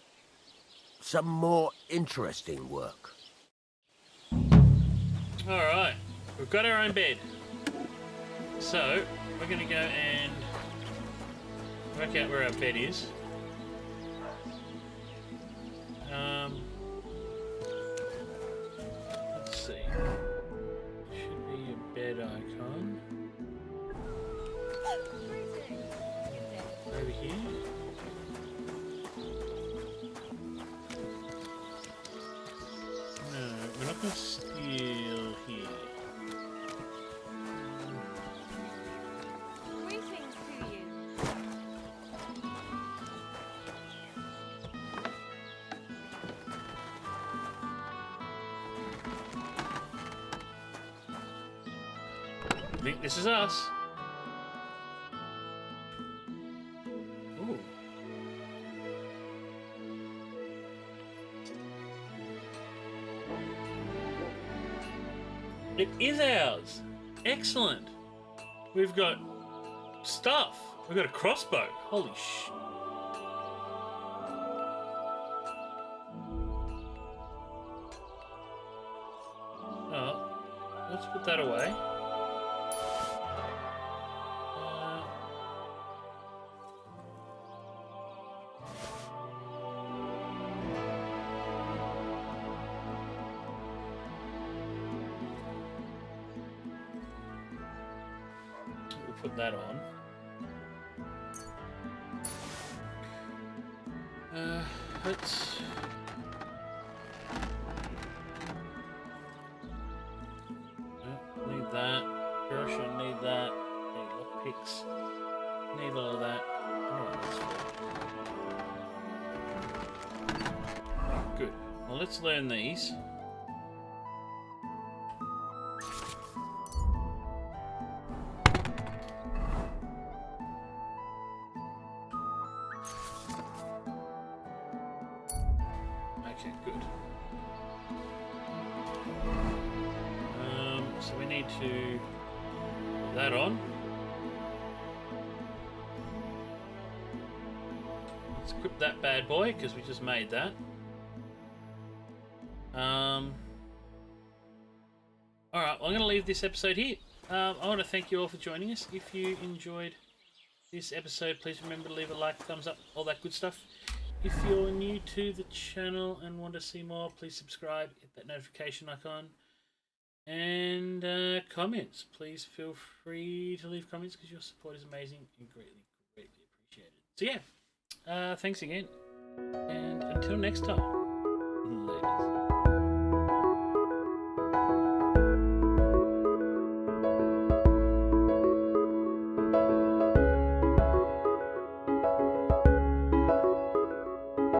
some more interesting work. Alright, we've got our own bed. So, we're going to go and work out where our bed is. Let's see. Should be a bed icon. Over here. No, we're not going to steal here. Greetings to you. I think this is us. Ooh. It is ours. Excellent. We've got stuff. We've got a crossbow. Holy sh... Oh, let's put that away. Put that on. Let's... Need that. Sure, shouldn't need that. Need lockpicks. Need all of that. Oh, good. Well, let's learn these. Okay, good. So we need to put that on. Let's equip that bad boy because we just made that. Alright, well, I'm going to leave this episode here. I want to thank you all for joining us. If you enjoyed this episode, please remember to leave a like, thumbs up, all that good stuff. If you're new to the channel and want to see more, please subscribe, hit that notification icon, and comments. Please feel free to leave comments because your support is amazing and greatly, greatly appreciated. So yeah, thanks again, and until next time, laters.